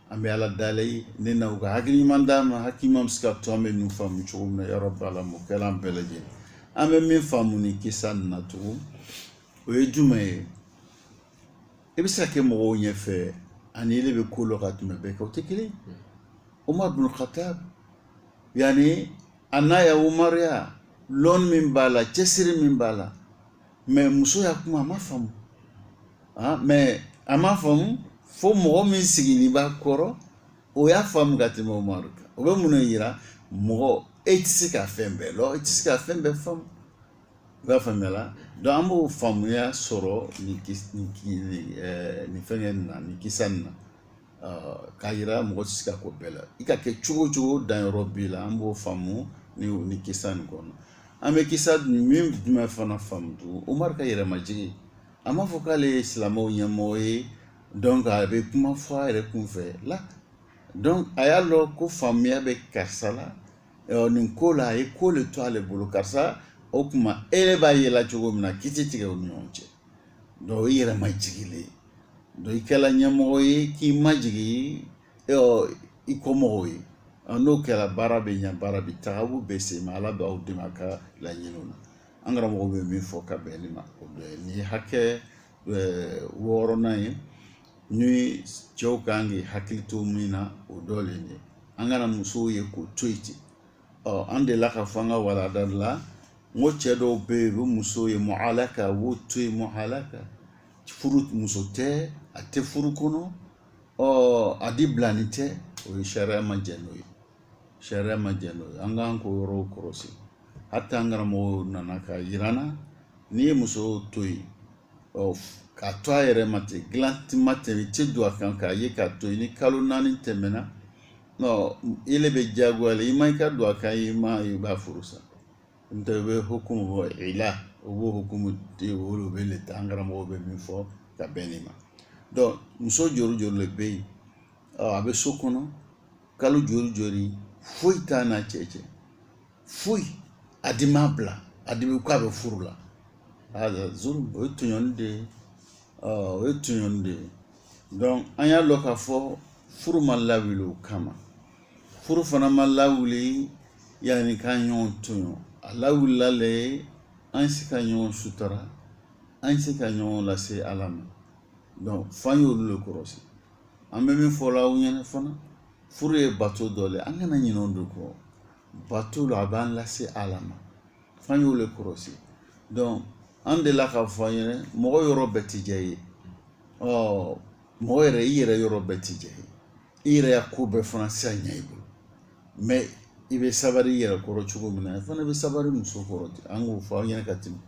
an bɛ ala dala ye ne na u ka hakili ɲuman d'a ma hakilima bɛ se ka to an bɛ nin faamu cogo min na yɔrɔ b'a la o kɛra an bɛɛ lajɛlen an bɛ min faamu nin kisa nin na tugun o ye jumɛn ye i bɛ se ka kɛ mɔgɔw ɲɛfɛ ani ele bɛ ko lɔ ka tɛmɛ bɛɛ kan o tɛ kelen Umar bin Khattab yani a n'a ya umariya lɔn min b'a la cɛsiri min b'a la mɛ muso y'a kuma a ma faamu mɛ a ma faamu fo mɔgɔ min sigilen b'a kɔrɔ o y'a faamu ka tɛmɛ Umaru kan o bɛ mun de yira mɔgɔ e tɛ se ka fɛn bɛɛ lɔ e tɛ se ka fɛn bɛɛ faamu i b'a faamuya la donc an b'o faamuya sɔrɔ nin fɛngɛ nin na nin kisa nin na k'a yira mɔgɔ tɛ se ka ko bɛɛ la i ka kɛ cogo cogo danyɔrɔ b'i la an b'o faamu ni kisa nin kɔnɔ an bɛ kisa min jumɛn fana faamu tugun Umaru ka yɛrɛmajigi a m'a fɔ k'ale ye silamɛw ɲɛmɔgɔ ye donc a bɛ kuma fɔ a yɛrɛ kun fɛ la donc a y'a lɔn ko faamuya bɛ karisa la nin ko la a ye ko le to ale bolo karisa o kuma e yɛrɛ b'a yela cogo min na kiti tigɛ o ni ɲɔgɔn cɛ donc o ye yɛrɛmajigi le ye donc i kɛra ɲɛmɔgɔ ye k'i majigi i kɔmɔgɔw ye n'o kɛra baara bɛ ɲɛ baara bɛ taga aw bɛɛ sen ma ala bɛ aw dɛmɛ a ka laɲiniw na an karamɔgɔ bɛ min fɔ ka bɛn nin ma o dɔ ye nin ye hakɛ 6nan ye ni cɛw kan k'i hakili to min na o dɔ le ye an kana musow ye k'o to yen ten an delila ka fɔ an ka walanda la n ko cɛ dɔw bɛ yen u bɛ musow ye muhalaka u b'o to yen muhalaka furu muso tɛ a tɛ furu kɔnɔ a di bilani tɛ o ye sariya ma jɛ n'o ye sariya ma jɛ n'o ye an k'an k'o yɔrɔw kɔlɔsi hata an karamɔgɔw nana ka yira n na n'i ye muso to yen k'a to a yɛrɛ ma ten dilanti ma tɛmɛ i tɛ don a kan k'a ye k'a to yen ni kalo 4 tɛmɛna ele bɛ diyagoya la i ma i ka don a kan i ma i b'a furu sa n tɛ i bɛ hukumu bɔ ila o b'o hukumu o bɛ le ta an karamɔgɔw bɛ min fɔ ka bɛn nin ma donc muso joli joli le bɛ yen a bɛ so kɔnɔ kalo joli foyi t'a n'a cɛ cɛ foyi a di ma bila a di k'a bɛ furu la zulum o ye tɔɲɔni de ye o ye tɔɲɔni de ye donc an y'a lɔn k'a fɔ furu ma lawuli o kama furu fana ma lawuli yani ka ɲɔgɔn toɲɔ a lawulila le an se ka ɲɔgɔn sutura an se ka ɲɔgɔn lase ala ma donc fan y'olu le kɔrɔsi an bɛ min fɔ la aw ɲɛna fana furu ye bato dɔ le an kana ɲinɛ o de kɔ bato la a b'an lase ala ma fan y'olu le kɔrɔsi donc an delila k'a fɔ an ɲɛna mɔgɔ yɔrɔ bɛɛ tɛ diya i ye mɔgɔ yɛrɛ i yɛrɛ yɔrɔ bɛɛ tɛ diya i yɛrɛ y'a ko bɛɛ fana se ka ɲɛ i bolo mais i bɛ sabari i yɛrɛ kɔrɔ cogo min na i fana bɛ sabari muso kɔrɔ an k'o fɔ aw ɲɛna ka tɛmɛ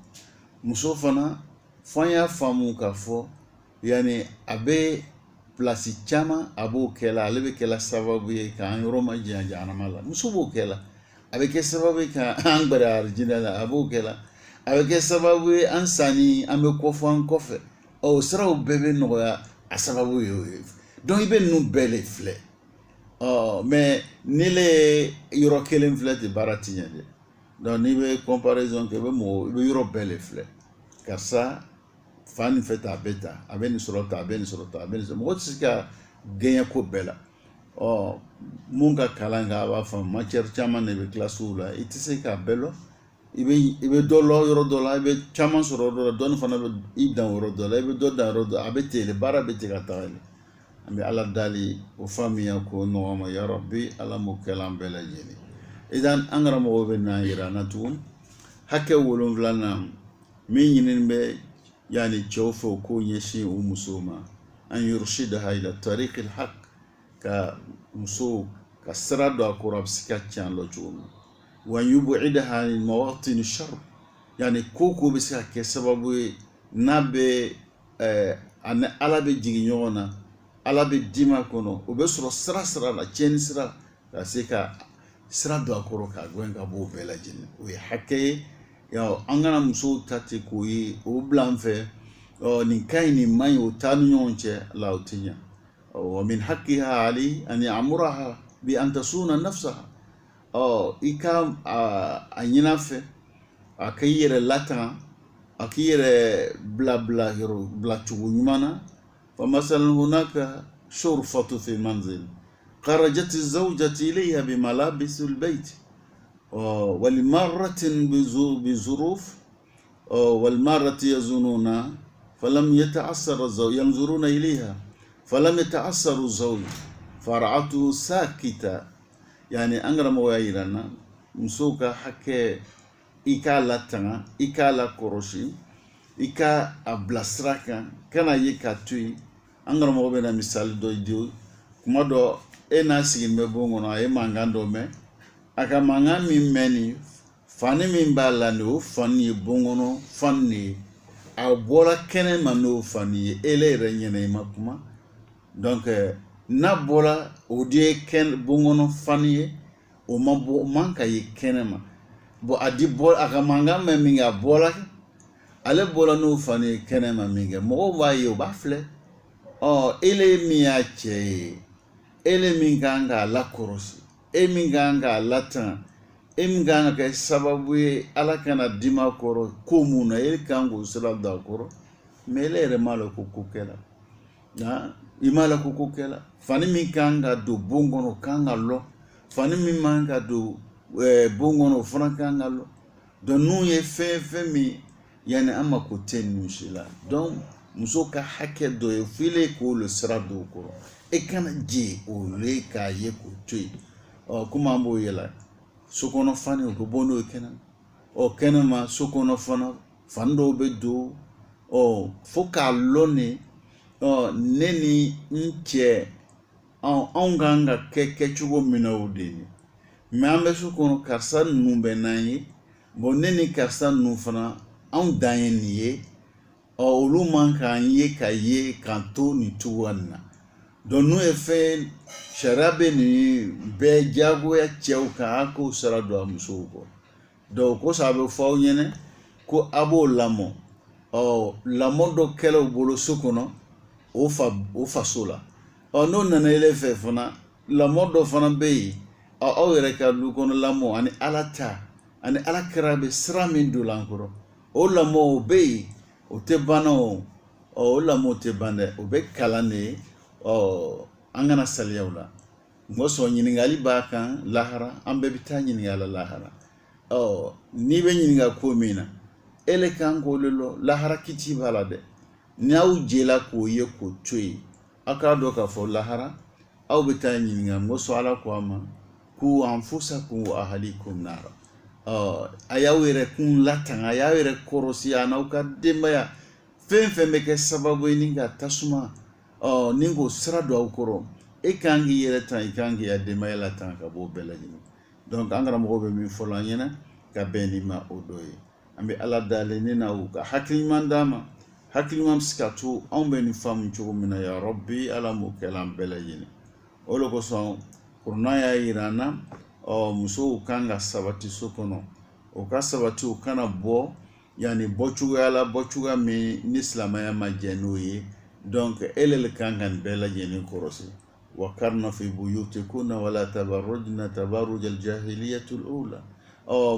muso fana fo an y'a faamu k'a fɔ yani a bɛ pilasi caman a b'o kɛ la ale bɛ kɛla sababu ye k'an yɔrɔ ma janya jahanama la muso b'o kɛ la a bɛ kɛ sababu ye k'an gbɛrɛ arijinɛ la a b'o kɛ la a bɛ kɛ sababu ye an sanni an bɛ kɔfɔ an kɔfɛ o siraw bɛɛ bɛ nɔgɔya a sababu ye o ye donc i bɛ ninnu bɛɛ de filɛ mais ni le ye yɔrɔ kelen filɛ ten baara ti ɲɛ dɛ donc n'i bɛ comparaison kɛ i bɛ yɔrɔ bɛɛ de filɛ karisa fa nin fɛ ta a bɛ ta a bɛ nin sɔrɔ ta a bɛ nin sɔrɔ ta a bɛ nin sɔrɔ mɔgɔ tɛ se ka gɛɲɛ ko bɛɛ la mun ka kalan kɛ a b'a faamu matière caman de bɛ kilasiw la i tɛ se k'a bɛɛ lɔ i bɛ dɔ lɔ yɔrɔ dɔ la i bɛ caman sɔrɔ yɔrɔ dɔ la dɔɔni fana bɛ i dan yɔrɔ dɔ la i bɛ dɔ dan yɔrɔ dɔ a bɛ ten de baara bɛ ten ka taga de an bɛ ala dali o faamuya ko nɔgɔya ma ya rabbi ala m'o kɛla an bɛɛ lajɛlen idan an karamɔgɔ bɛ n'an yira an na tuguni hakɛ 7 min ɲinini bɛ yani cɛw fɛ o k'o ɲɛsin o musow ma an yurshidaha ila tariqil haq ka muso ka sira don a kɔrɔ a bɛ se ka tiɲɛ lɔ cogo min wa yubu'idaha anil mawatin shar yani ko bɛ se ka kɛ sababu ye n'a bɛ ani ala bɛ jigin ɲɔgɔn na ala bɛ dima kɔnɔ o bɛ sɔrɔ sira la tiɲɛni sira ka se ka sira don a kɔrɔ ka gɛn ka bɔ o bɛɛ lajɛlen o ye hakɛ ye an kana musow ta ten k'o ye o bila an fɛ nin ka ɲi nin man ɲi o t'a ni ɲɔgɔn cɛ la o tɛ ɲɛ wa min haqiha ali an ya'muraha bi an tasuna nafsaha i ka a ɲin'a fɛ a k'i yɛrɛ latanga a k'i yɛrɛ bila cogo ɲuman na fa masalan hunaka shurfatu fi manzil kharajat az-zawjatu ilayha bi malabis al-bayt ولمرة بظروف والمرة يظنون فلم يتأثر الزوج ينظرون إليها فلم يتأثر الزوج فرعته ساكتة يعني أنغرا مويرنا مسوكا حكى إيكا لاتنا إيكا لا كروشي إيكا أبلاسراكا كان يكا توي أنغرا مويرنا مثال دو يديو كما دو إنا سيجن مبونغونا إما أنغاندو مي aka manga min mɛni fani min b'a la n'o fani ye bɔnkɔnɔ fani a bɔra kɛnɛ ma n'o fani ye ele yɛrɛ ɲɛna i ma kuma donc n'a bɔra o de ye bɔnkɔnɔ fani ye o man ka ye kɛnɛ ma bon a ka mankan mɛn min kɛ a bɔra ale bɔra n'o fani ye kɛnɛ ma min kɛ mɔgɔw b'a ye o b'a filɛ ele min y'a cɛ ye ele min kan k'a lakɔrɔsi e min kan k'a latan e min kan ka kɛ sababu ye ala kana dima kɔrɔ ko mun na e kan k'o sira don a kɔrɔ mais ele yɛrɛ m'a la ko kɛla i m'a la ko kɛla fani min kan ka don bon kɔnɔ kan ka lɔ fani min man ka don bon kɔnɔ o fana kan ka lɔ donc n'u ye fɛn min yani an mako tɛ ninnu si la donc muso ka hakɛ dɔ ye file k'o le sira don o kɔrɔ e kana je o le k'a ye k'o to yen kuma an b'o yɛlɛ sokɔnɔ fani o bɛ bɔ n'o ye kɛnɛ kɛnɛma sokɔnɔ fani dɔw bɛ don fo k'a lɔn ne ne ni n cɛ anw kan ka kɛcogo min na o de ye mais an bɛ so kɔnɔ karisa ninnu bɛ n'an ye bon ne ni karisa ninnu fana anw dan ye nin ye olu man k'an ye ka ye k'an to nin cogoya nin na donc n'u ye fɛn sariya bɛ nin bɛɛ diyagoya cɛw kan a k'o sira don a musow kɔ donc ko sa a bɛ fɔ aw ɲɛna ko a b'o lamɔ lamɔ dɔ kɛla u bolo so kɔnɔ o faso la n'o nana ele fɛ fana lamɔ dɔ fana bɛ yen aw yɛrɛ ka du kɔnɔ lamɔ ani ala ta ani ala kɛra bɛ sira min don an kɔrɔ o lamɔ o bɛ yen o tɛ ban o lamɔ tɛ ban dɛ o bɛ kalan de ye an kana saliya o la ngoso ɲiningali b'a kan lahara an bɛɛ bɛ taa ɲininkala lahara n'i bɛ ɲininka ko min na ele kan k'o le lɔ lahara kiti b'a la dɛ n'aw jɛla k'o ye k'o to yen aw k'a dɔn k'a fɔ lahara aw bɛ taa ɲininka ngoso ala ko a ma ku anfusakum wa ahlikum nara a y'aw yɛrɛ kun latanga a y'aw yɛrɛ kɔrɔsi a n'aw ka denbaya fɛn fɛn bɛ kɛ sababu ye ni ka tasuma ni k'o sira don aw kɔrɔ e kan k'i yɛrɛ tan i kan k'i ya denbaya la tan ka bɔ bɛɛ lajɛlen donc an karamɔgɔ bɛ min fɔlɔ an ɲɛna ka bɛn ni ma o dɔ ye an bɛ ala dalen ne na u ka hakiliman d'a ma hakiliman bɛ se ka to anw bɛ nin faamu cogo min na ya rabbi ala m'o kɛla an bɛɛ lajɛlen o de kosɔn kuranɛ y'a yira an na musow kan ka sabati so kɔnɔ o ka sabati o kana bɔ yani bɔcogoya la bɔcogoya min ni silamɛya ma jɛ n'o ye donc ele le kan ka nin bɛɛ lajɛlen kɔrɔsi وقرن في بيوتكن ولا تبرجن تبرج الجاهلية الأولى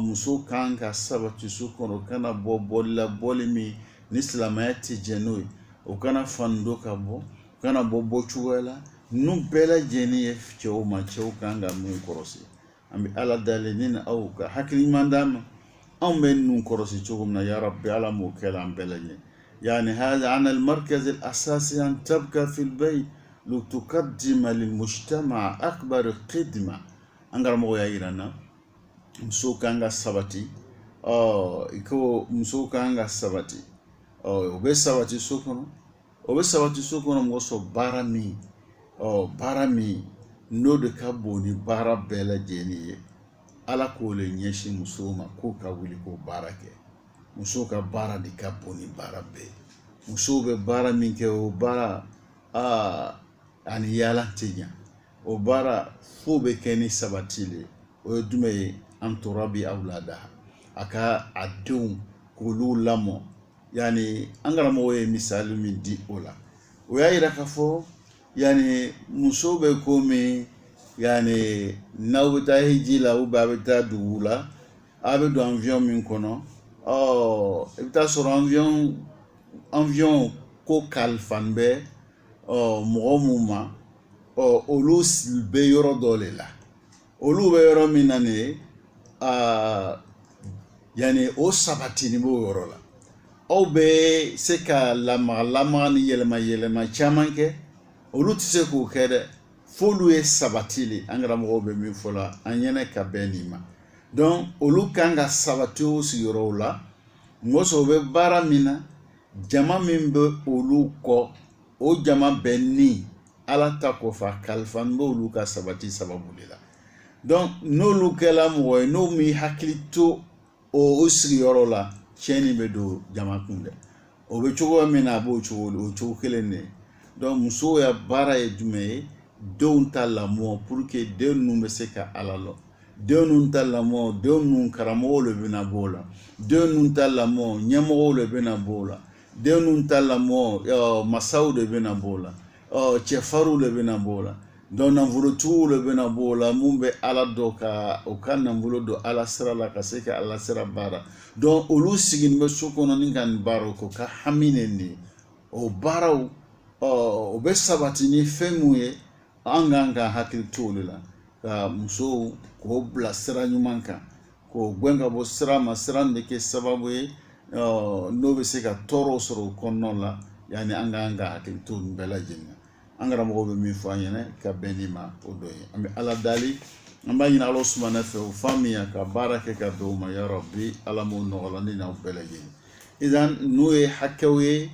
muso kan ka sabati su kɔnɔ kana bɔ bɔli la bɔli min ni silamɛya tɛ jɛ n'o ye o kana fando ka bɔ kana bɔ bɔcogoya la ninnu bɛɛ lajɛlen ye cɛw ma cɛw kan ka mun kɔrɔsi an bɛ ala dalen ni na aw ka hakiliman d'a ma anw bɛ ninnu kɔrɔsi cogo min na ya rabbi ala m'o kɛla an bɛɛ lajɛlen yani hada an al-markaz al-asasi an tabka fi al-bayt لتقدم للمجتمع أكبر خدمة أنغار مغو يايرانا مسو كانغا سباتي إكو مسو كانغا سباتي وبي سباتي سوكونا مغوصو بارامي بارامي نود كابوني بارا بلا جيني ala kole nyeshi muso ma ko ka wuli ko barake muso ka bara di kaboni bara be muso be bara min ke o bara ani yala tinya o bara fo be keni sabatile o dume an turabi awlada aka adun kulu lamo yani angara mo ye misali min di ola o ya ira ka fo yani muso be ko mi yani nawta hijila u babeta dugula abe do avion min kono ebita sur avion ko kalfanbe mɔgɔ mun ma olu be yɔrɔ dɔ le la olu be yɔrɔ min na ne yani o sabatini b'o yɔrɔ la aw bɛ se ka lamaga ni yɛlɛma caman kɛ olu tɛ se k'o kɛ dɛ f'olu ye sabatili an karamɔgɔw bɛ min fɔ la an ɲɛnɛ ka bɛn nin ma donc olu kan ka sabati o sigiyɔrɔw la mɔsɔn o bɛ baara min na jama min bɛ olu kɔ o jama bɛ ni ala ta kɔfɛ kalifan bɛ olu ka sabati sababu de la donc n'olu kɛla mɔgɔ ye n'o mi hakili to o sigiyɔrɔ la tiɲɛni bɛ don jama kun dɛ o bɛ cogo min na a b'o cogo kelen de donc musow ya baara ye jumɛn ye denw ta lamɔ pour que den ninnu bɛ se ka ala lɔ den ninnu ta lamɔ den ninnu karamɔgɔw de bɛna b'o la den ninnu ta lamɔ ɲɛmɔgɔw de bɛna b'o la den ninnu ta lamɔ masaw de bɛna b'o la cɛfarinw de bɛna b'o la donc nafolotigiw de bɛna b'o la mun bɛ ala dɔn ka o ka nafolo don ala sira la ka se ka ala sira baara donc olu sigilen bɛ so kɔnɔ ni ka nin baaraw kɛ o ka hami de nin o baaraw o bɛ sabati ni fɛn mun ye an kan ka hakili to olu la ka musow k'o bila sira ɲuman kan k'o gɛn ka bɔ sira ma sira de kɛ sababu ye n'o bɛ se ka tɔɔrɔ sɔrɔ o kɔnɔna la yani an kan ka hakili to nin bɛɛ lajɛlen na an karamɔgɔ bɛ min fɔ an ɲɛna ka bɛn ni ma o dɔ ye an bɛ ala dali an b'a ɲini ala sumana fɛ o faamuya ka baara kɛ ka bɛn o ma ya rabbi ala m'o nɔgɔla ni n'aw bɛɛ lajɛlen idan n'o ye hakɛw ye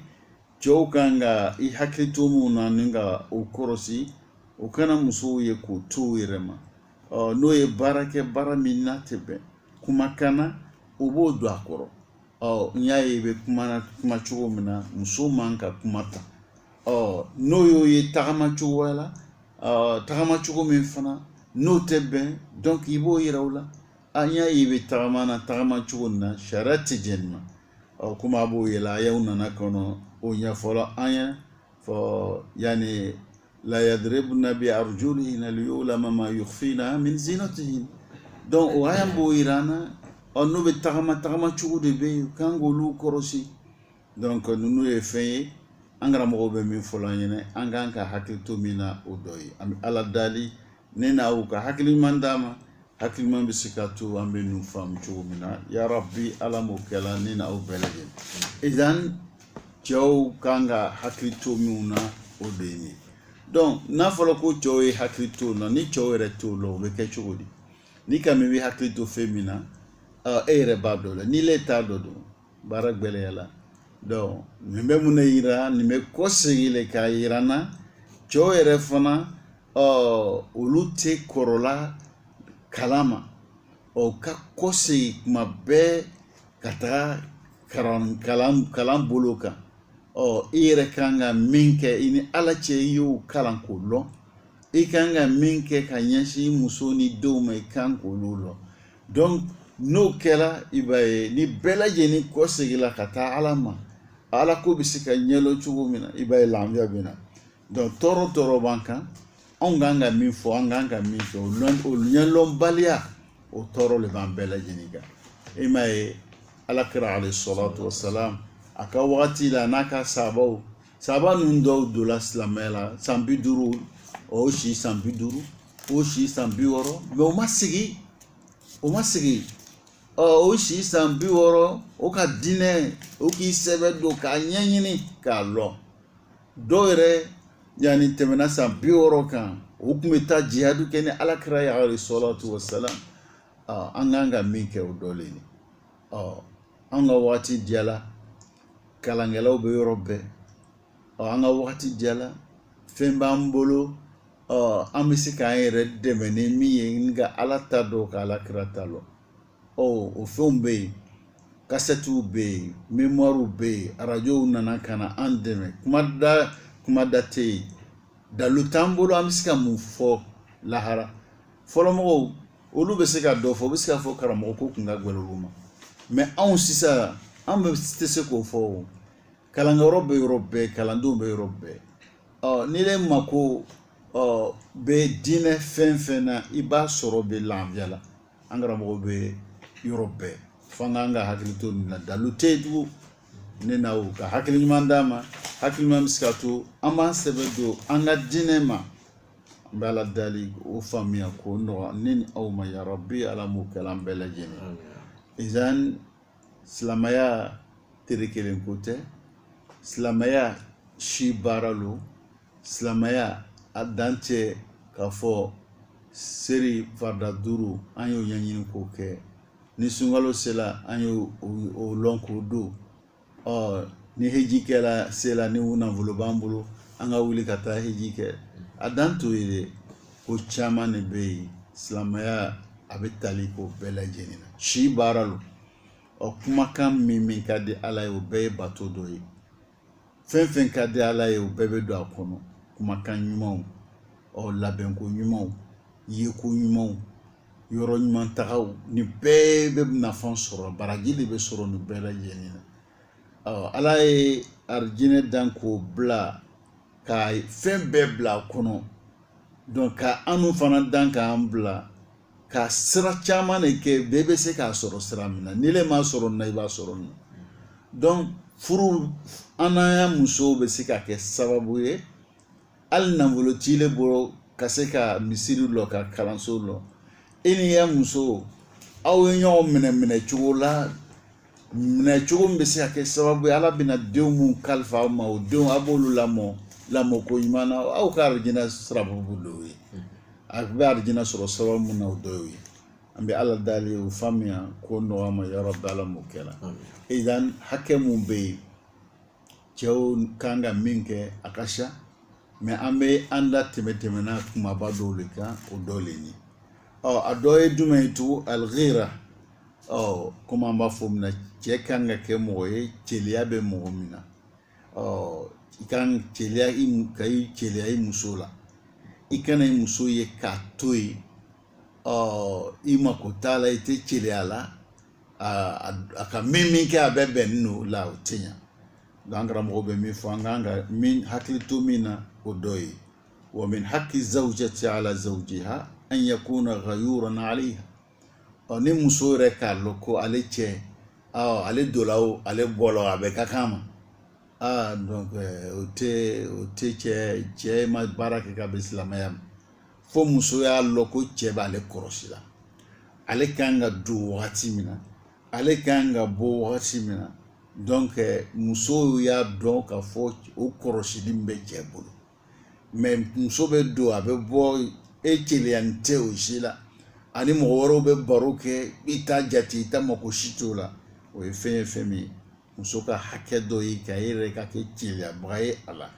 cɛw kan ka i hakili to mun na ni ka o kɔrɔsi o kana musow ye k'o to u yɛrɛ ma n'o ye baara kɛ baara min n'a tɛ bɛn kumakan na o b'o don a kɔrɔ n y'a ye i bɛ kuma cogo min na muso man ka kuma ta n'o y'o ye tagama cogoya la tagama cogo min fana n'o tɛ bɛn donc i b'o yira u la n y'a ye i bɛ tagama na tagama cogo nin na sariya tɛ jɛn nin ma komi a b'o yɛlɛ a y'aw nana kɔnɔ o ɲɛfɔla an ye fɔ yani la yadribna bi arjulihinna liyulama ma yukhfina min zinatihin donc o aya b'o yira an na n'o bɛ tagama cogo de bɛ yen kan k'olu kɔrɔsi donc ninnu ye fɛn ye an karamɔgɔw bɛ min fɔ an ɲɛna an kan ka hakili to min na o dɔ ye an bɛ ala dali nena u ka hakiliman dama hakiliman bɛ se ka to an bɛ ninnu faamu cogo min na ya rabbi ala m'o kɛla ne na aw bɛɛ lajɛlen idan cɛw kan ka hakili to minnu na o de ye nin donc n'a fɔra ko cɛw ye hakili to na ni cɛw yɛrɛ t'o la o bɛ kɛ cogo di ni ka min bɛ hakili to fɛn min na e yɛrɛ b'a dɔn la ni le t'a dɔ don baara gbɛlɛya la donc nin bɛ mun de yira nin bɛ kɔsegin le k'a yira n na cɛw yɛrɛ fana olu tɛ kɔrɔla kalama ka kɔsegin kuma bɛɛ ka taga kalan bolo kan i yɛrɛ kan ka min kɛ i ni ala cɛ i y'o kalan k'o lɔn i kan ka min kɛ ka ɲɛsin muso ni denw ma i kan k'olu lɔn donc n'o kɛra i b'a ye ni bɛɛ lajɛlen kɔsegila ka taa ala ma ala ko bɛ se ka ɲɛlɔ cogo min na i b'a ye lafiya bɛ na donc tɔɔrɔ b'an kan anw kan ka min fɔ an kan ka min kɛ o ɲɛlɔnbaliya o tɔɔrɔ le b'an bɛɛ lajɛlen kan i m'a ye alakira alayhi salatu wasalam a ka wagati la n'a ka sahabaw ninnu dɔw donna silamɛya la san 50 o si san 50 o si san 60 mais o ma sigi o si san 60 o ka diinɛ o k'i sɛbɛ don k'a ɲɛɲini k'a lɔn dɔw yɛrɛ yani tɛmɛna san 60 kan o tun bɛ taa jihadu kɛ ni alakira ye alayhi salatu wasalam an kan ka min kɛ o dɔ le ye an ka wagati diyala kalankɛlaw bɛ yɔrɔ bɛɛ an ka wagati diyala fɛn b'an bolo an bɛ se k'an yɛrɛ dɛmɛ ni min ye nka ala ta dɔn ka alakira ta lɔ o fɛnw bɛ yen kasɛtiw bɛ yen mémoirew bɛ yen arajow nana ka na an dɛmɛ kumada tɛ yen dalu t'an bolo an bɛ se ka mun fɔ lahara fɔlɔmɔgɔw olu bɛ se ka dɔ fɔ u bɛ se ka fɔ karamɔgɔ ko tun ka gɛlɛn olu ma mais anw sisan an bɛ tɛ se k'o fɔ o kalankɛyɔrɔ bɛ yɔrɔ bɛɛ kalandenw bɛ yɔrɔ bɛɛ ni ne mako bɛ diinɛ fɛn fɛn na i b'a sɔrɔ bɛ lafiya la an karamɔgɔ bɛ yɔrɔ bɛɛ fo an k'an ka hakili to nin na dalu tɛ yen tugun ne na o ka hakili ɲuman d'a ma hakili ɲuman bɛ se ka to an b'an sɛbɛ don an ka diinɛ ma n bɛ ala dali o faamuya k'o nɔgɔya ne ni aw ma ya rabbi ala m'o kɛ an bɛɛ lajɛlen izan silamɛya tere kelen ko tɛ silamɛya si baara lo silamɛya a dan tɛ k'a fɔ seri farida 5 an y'o ɲɛɲini k'o kɛ ni sunkalo sera an y'o lɔn k'o don ni heji kɛra sera ni nafolo b'an bolo an ka wuli ka taa heji kɛ a dan t'o ye dɛ ko caman de bɛ yen silamɛya a bɛ tali k'o bɛɛ lajɛlen na si baara lo kumakan min ka di ala ye o bɛɛ ye bato dɔ ye fɛn fɛn ka di ala ye o bɛɛ bɛ don a kɔnɔ kumakan ɲumanw labɛnko ɲumanw yeko ɲumanw yɔrɔ ɲuman tagaw ni bɛɛ bɛ nafa sɔrɔ baraji de bɛ sɔrɔ nin bɛɛ lajɛlen na ala ye arijinɛ dan k'o bila ka fɛn bɛɛ bila a kɔnɔ donc ka anw fana dan k'an bila ka sira caman de kɛ bɛɛ bɛ se k'a sɔrɔ sira min na ni le m'a sɔrɔ nin na i b'a sɔrɔ nin na donc furu an n'an musow bɛ se ka kɛ sababu ye hali nafolo t'i bolo ka se ka misiri lɔ ka kalanso lɔ e ni ya muso aw ye ɲɔgɔn minɛ cogo la minɛ cogo min bɛ se ka kɛ sababu ye ala bɛna denw mun kalifa aw ma o denw a b'olu lamɔ ko ɲuman na aw ka arijinɛ sababu dɔw ye a bɛ arijinɛ sɔrɔ sababu mun na o dɔ y'o ye an bɛ ala dali o faamuya ko nɔgɔya ma ya rabbi ala m'o kɛla idan hakɛ mun bɛ yen cɛw kan ka min kɛ a ka ca mais an bɛ an da tɛmɛna kumaba dɔw de kan o dɔ le ye a dɔ ye jumɛn ye tugun alghira komi an b'a fɔ min na cɛ kan ka kɛ mɔgɔ ye cɛliya bɛ mɔgɔ min na i kan ka i cɛliya i muso la i kana i muso ye k'a to yen i mako t'a la i tɛ cɛliya la a ka min kɛ a bɛ bɛn n'o la o tɛ ɲa donc an karamɔgɔ bɛ min fɔ an kan ka min hakili to min na o dɔ ye wa min haqqi zawjati ala zawjiha an yakuna ghayuran alayha ni muso yɛrɛ k'a lɔn ko ale cɛ ale donna o ale bɔra a bɛ ka kan ma donc o tɛ cɛ ma baara kɛ ka bɛn silamɛya ma fo muso y'a lɔn ko cɛ b'ale kɔrɔsi la ale kan ka don wagati min na ale kan ka bɔ wagati min na donc muso y'a dɔn k'a fɔ o kɔrɔsili min bɛ cɛ bolo mais muso bɛ don a bɛ bɔ e keleyani tɛ o si la ani mɔgɔ wɛrɛw bɛ baro kɛ i t'a jate i t'a mako si t'o la o ye fɛn ye fɛn min ye muso ka hakɛ dɔ ye k'a yɛrɛ ka kɛ keleyabaga ye a la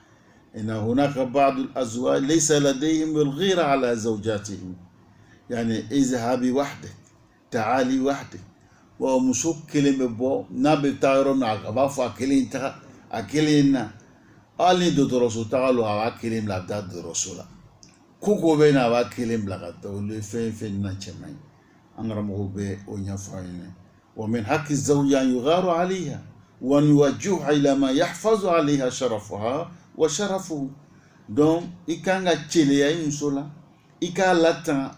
إن هناك بعض الأزواج ليس لديهم الغيرة على زوجاتهم يعني اذهبي وحدك تعالي وحدك ومسو كلمة بو نبي تايرون عقبافو أكلين تا أكلين ألين دو درسو تعالوا على أكلين لابد درسولا كوكو بين على أكلين لقد تقول فين نجمعين أنغرمه به ونفعين ومن حق الزوج أن يغار عليها وأن يوجهها إلى ما يحفظ عليها شرفها wa sharafu donc i kan ka keleya i muso la i k'a latan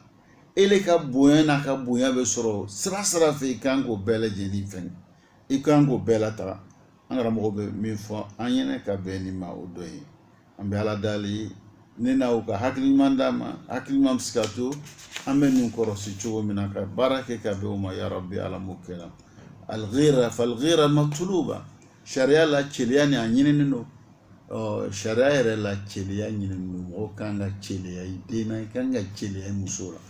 ele ka bonya n'a ka bonya bɛ sɔrɔ sira fɛ i kan k'o bɛɛ lajɛlen fɛn i kan k'o bɛɛ lataga an karamɔgɔ bɛ min fɔ an ɲɛnɛ ka bɛn ni ma o dɔ ye an bɛ ala dali ne n'aw ka hakiliman d'a ma hakiliman bɛ se ka to an bɛ nin kɔrɔsi cogo min na ka baara kɛ ka bɛn o ma yarabi ala m'o kɛ la alghira falghira matluba sariya la keleya ni a ɲinini don sariya yɛrɛ la keleya ɲinini don mɔgɔ kan ka keleya i den na i kan ka keleya i muso la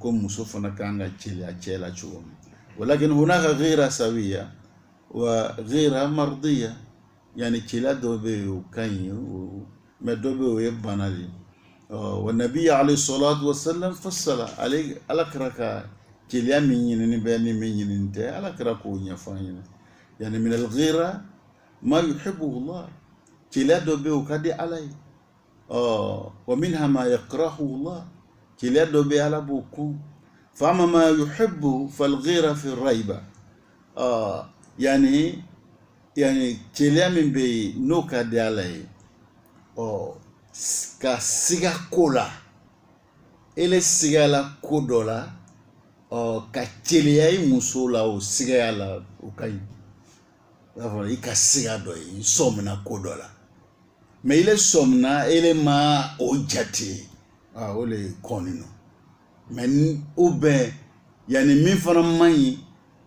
ko muso fana kan ka keleya cɛ la cogo min walakin hunaka ghira sawiya wa ghira mardiya yani keleya dɔ bɛ yen o ka ɲi mais dɔ bɛ yen o ye bana de wa nabiya alayhi salatu wa sallam fassala ala kɛra ka keleya min ɲinini bɛ ni min ɲinini tɛ ala kɛra k'o ɲɛfɔ an ɲɛna yani min al-ghira ma yuhibbuhu Allah keleya dɔ bɛ yen o ka di ala ye wa minha ma yakrahu Allah keleya dɔ bɛ yen ala b'o kun fa amma ma yuhibbu fal-ghira fi rayba yani keleya min bɛ yen n'o ka di ala ye ka siga ko la ele sigala ko dɔ la ka keleya i muso la o sigaya la o ka ɲi i ka siga dɔ ye i sɔmina ko dɔ la mais ile sɔmina ele ma o jate o le kɔni no mais ou bien yani min fana man ɲi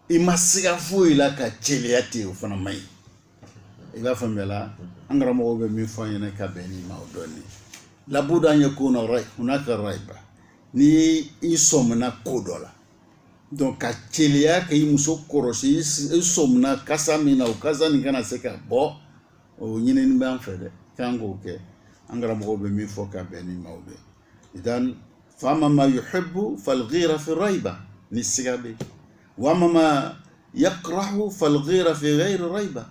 i ma siga foyi la ka keleya ten o fana man ɲi i b'a faamuya la an karamɔgɔw bɛ min fɔ an ɲɛna ka bɛn ni ma o dɔɔni labuda an yakuna hunaka rayba ni i sɔmina ko dɔ la donc ka keleya ka i muso kɔrɔsi i sɔmina kasa min na o kasa nin kana se ka bɔ o ɲinini bɛ an fɛ dɛ kan k'o kɛ an karamɔgɔw bɛ min fɔ ka bɛn ni ma o bɛ idan fama ma yuhibbu falghira fi rayba ni siga bɛ wa ma yakrahu falghira fi ghayri rayba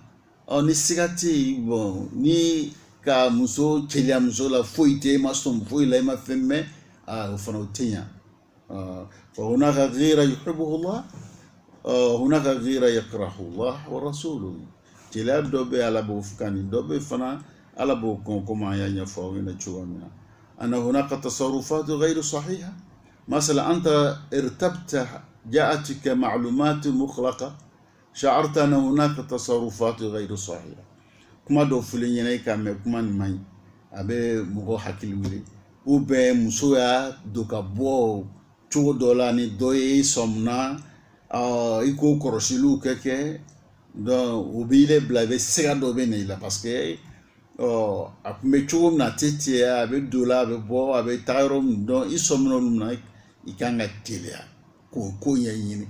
ni siga tɛ yen bon ni ka muso keleya muso la foyi tɛ i ma sɔn foyi la i ma fɛn mɛn o fana o tɛ ɲa فهناك غيرة يحبه الله هناك غيرة يكره الله ورسوله كلا دوبي على بوفكاني دوبي فنا على بوكم كما ينفعون تشوامنا أن هناك تصرفات غير صحيحة مثلا أنت ارتبت جاءتك معلومات مخلقة شعرت أن هناك تصرفات غير صحيحة كما دو فلين ينايكا كما نمي أبي مغو حكي الولي وبي مسويا دوكا بو cogo dɔ la ni dɔ ye sɔmina i k'o kɔrɔsiliw kɛ donc o b'i le bila i bɛ siga dɔ bɛ na i la parce que a tun bɛ cogo min na a tɛ ten a bɛ don la a bɛ bɔ a bɛ taa yɔrɔ min donc i sɔmina olu na i kan ka teliya k'o ko ɲɛɲini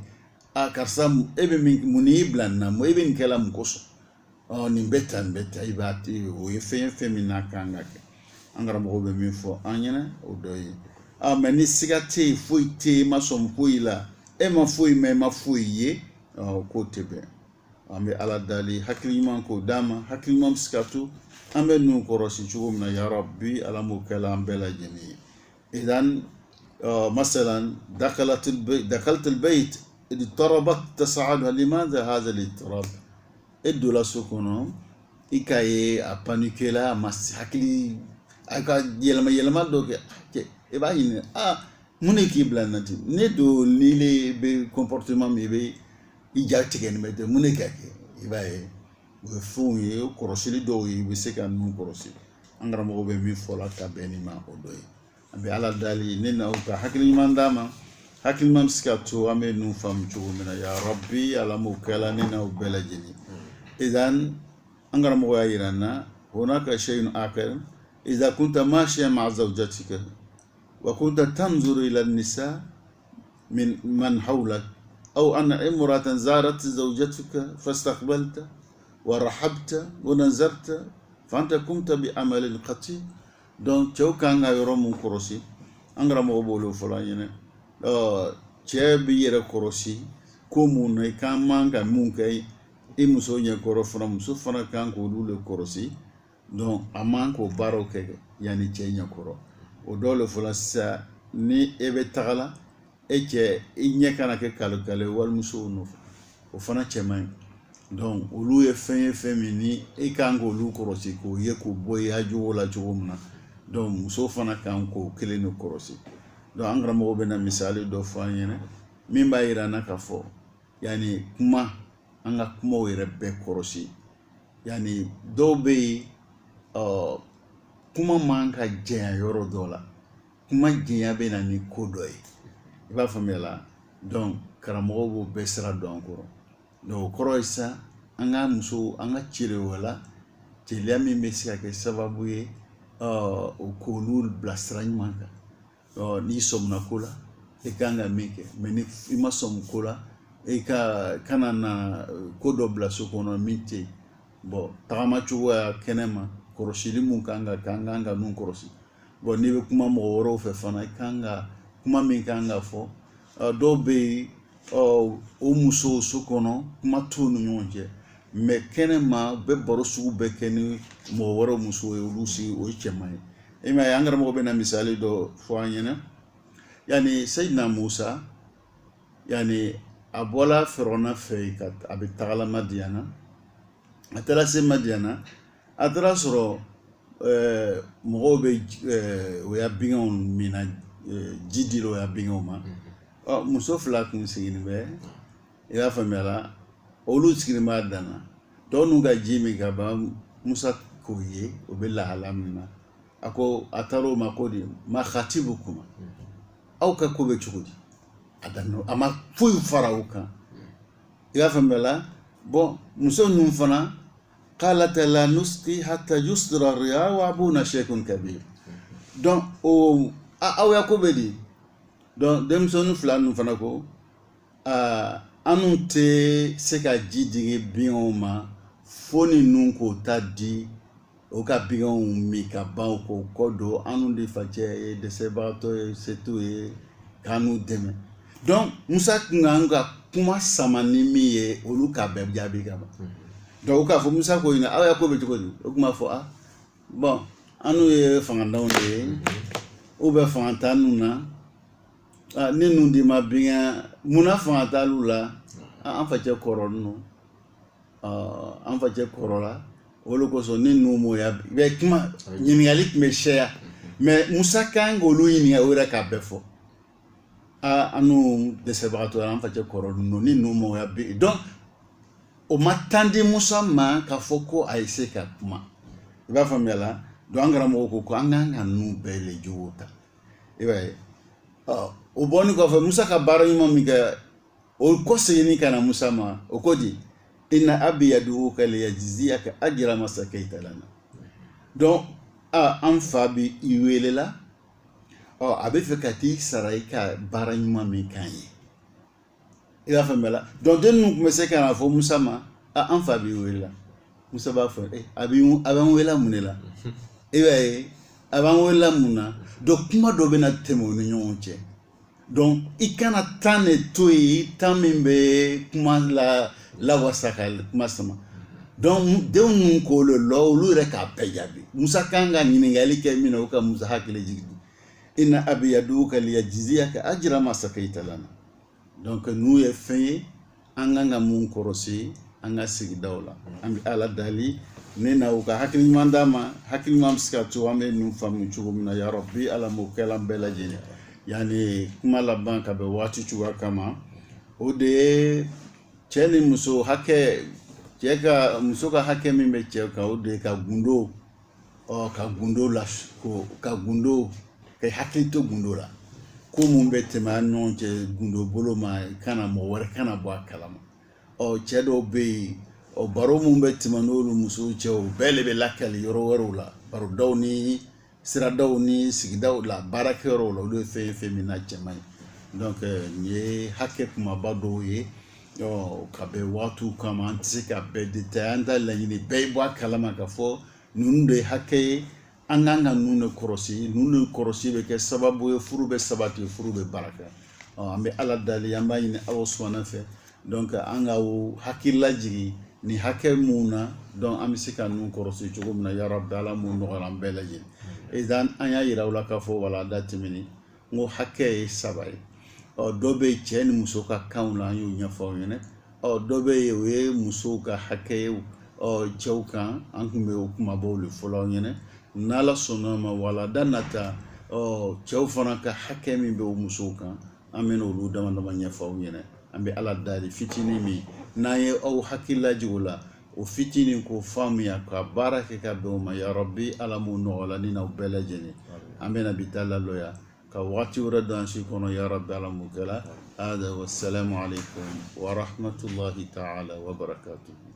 karisa e bɛ mun ni y'i bila nin na e bɛ nin kɛla mun kosɔn nin bɛ ta nin bɛ ta i b'a o ye fɛn ye fɛn min n'a kan ka kɛ an karamɔgɔw bɛ min fɔ an ɲɛna o dɔ ye mais ni siga tɛ yen foyi tɛ yen ma sɔn foyi la e ma foyi mɛn e ma foyi ye k'o tɛ bɛn an bɛ ala dali hakili ɲuman k'o d'a ma hakili ɲuman bɛ se ka to an bɛ ninnu kɔrɔsi cogo min na yarabi ala m'o kɛ la an bɛɛ lajɛlen ye idan masalan دخلت البيت اضطربت تساعدها لماذا هذا الاضطراب e donna so kɔnɔ i k'a ye a paniqué la a ma hakili a ka yɛlɛma dɔ kɛ i b'a ɲini mun de k'i bila nin na ten ne don ni le bɛ comportement min i bɛ i ja tigɛ nin bɛ ten mun de ka kɛ i b'a ye o ye fɛnw ye o kɔrɔsili dɔw ye i bɛ se ka ninnu kɔrɔsi an karamɔgɔ bɛ min fɔ la ka bɛn nin ma o dɔ ye abi ala dali ne na uta hakili mandama hakili mam skatu ame nu fam chugumina ya rabbi ala mukala ne na ubela jini idan angara mo yirana hunaka shay'un akar idha kunta mashiyan ma'a zawjatika wa kunta tanzuru ila an-nisa من حولك أو أن امرأة زارت زوجتك فاستقبلت ورحبت ونزرت فأنت قمت بعمل قتيل دون تشو كان يروم كروسي أنغرا مغبولو فلان تشي بيرا كروسي كومون كان مانكا مونكاي imuso nya koro fana muso fana kan ko lule korosi donc aman ko baro ke yani chenya koro o dole fula sa ni ebe tagala eke inye kana ke kalkale wal muso no o fana cheman donc olu ye fen femini e kan go lu korosi ko ye ko boy haju la jogumna donc muso fana kan ko kele no korosi donc angra mo be na misali do fanyene min ba irana ka fo yani kuma anga kuma were be korosi yani do be kuma manka jeya yoro dola kuma jeya be na ni kodoy iba famela donc karamo bo be sra don ko do koroisa anga muso anga chire wala telia mi mesia ke sababu ye o kolul blastrany manka ni somna kula e kanga meke meni ima som kula e ka kana na kodo blaso kono mite bo tagama chuwa kenema koroshili mun kanga nun korosi bo ni be kuma mo woro fe fana kanga kuma min kanga fo do be o muso so kono kuma tunu nyonje me kenema be boro sugu be keni mo woro muso e lusi o chemai e ma yangara mo be na misali do fo anyena yani sayyidina Musa yani abola ferona feikat abitagala madiana atala se madiana atala soro mogobe o ya bingon mina jidilo ya bingoma muso fla kun sigini be ila famela olu sigini madana donu ga jimi ga ba Musa koye o be la alamna ako ataro makodi ma khatibukuma au ka kobe chukudi adano ama fuyu farauka ila famela bon muso num fana qalat la nusqi hatta yusdira riya wa abuna shaykhun kabir donc o aw yakobedi donc dem sonu flan num fana ko anunte seka jidige bioma foni nun ko tadi o ka bion mi ka ban ko kodo anunde fache de sebato setu e kanu deme donc Musa nganga kuma samani mi ye olu ka be jabi ka ba donc ka fo Musa ko ina aw yakobe ko di o kuma fo bon anu ye fanga dawde o be fanga tanuna ni nun di ma binya muna fanga talula an fache koronno an fache korola olu ko so ni nu mo ya be kuma nyingali me share mais Musa kan golu yini ya ora ka be fo anu de sebato an fache koronno ni nu mo ya be donc o matandi Musa ma ka foko aiseka kuma iba famela do angara mo ko anganga nu bele jota iba o boni ko fa Musa ka baro yimo mi ga o ko seyni kana Musa ma o kodi inna abi yaduka li yajziyaka ajra ma sakaita lana donc an fabi iwelela abe fekati saraika baro yimo mi kanye ila famela donc den nu me se kana fo Musa ma an fabi iwelela Musa ba fo aban wela munela aban wela muna donc kuma do bena temo ni nyonche donc ikana tane toyi tamimbe kuma la wasakal kuma sama donc de nun ko lo lu re ka pejabi Musa kanga nyingali ke mina uka Musa hakile jigdi inna abi yaduka li yajziyaka ajra ma sakaita lana donc nous ye fait anganga mun korosi anga sigi dawla ambi ala dali nena uka hakili mandama hakili mamska tu ame nu famu chugumna ya rabbi ala mukela bela jeni yani kuma la banka be wati chuwa kama ode cheni muso hake cheka muso ka hake mimbe cheka ode ka gundo la ko ka gundo kay hakilto gundola ko mun be tema non je gundo bolo ma kana mo war kana bo kalama o chedo be o baro mun be tema nolu muso chew bele be lakal yoro warula baro dawni sira dawni sigidaw la barakero lo do fe mina chemay donc ni hakke kuma bado ye o kabe watu kama antisika be detayanda la yini be bo kalama ka fo nunde hakke ananga nunu korosi be ke sababu ye furu be sabati furu be baraka ambe ala dali yamba yini awo swana fe donc anga wo hakilla jigi ni hakke muna donc amisika nun korosi jogumna ya rab dala mun no galam bela jin idan anya yira wala ka fo wala datimini ngo hakke sabai o dobe chen muso ka kauna yu nya fo yene o dobe ye muso ka hakke o chaukan an kumbe kuma bolu folo yene nala sonoma wala danata o cɛw fana ka hakɛ min bɛ o musow kan an bɛna olu dama dama ɲɛfɔ aw ɲɛna an bɛ ala dali fitinin min n'an ye aw hakilila jigo la o fitinin ko faamuya ka baara kɛ ka bɛn o ma ya rabbi ala m'o nɔgɔla ni n'aw bɛɛ lajɛlen an bɛna bi taa lalɔya ka waati wɛrɛ don an si kɔnɔ ya rabbi ala m'o kɛla hada wassalamu alaikum wa rahmatullahi ta'ala wa barakatuhu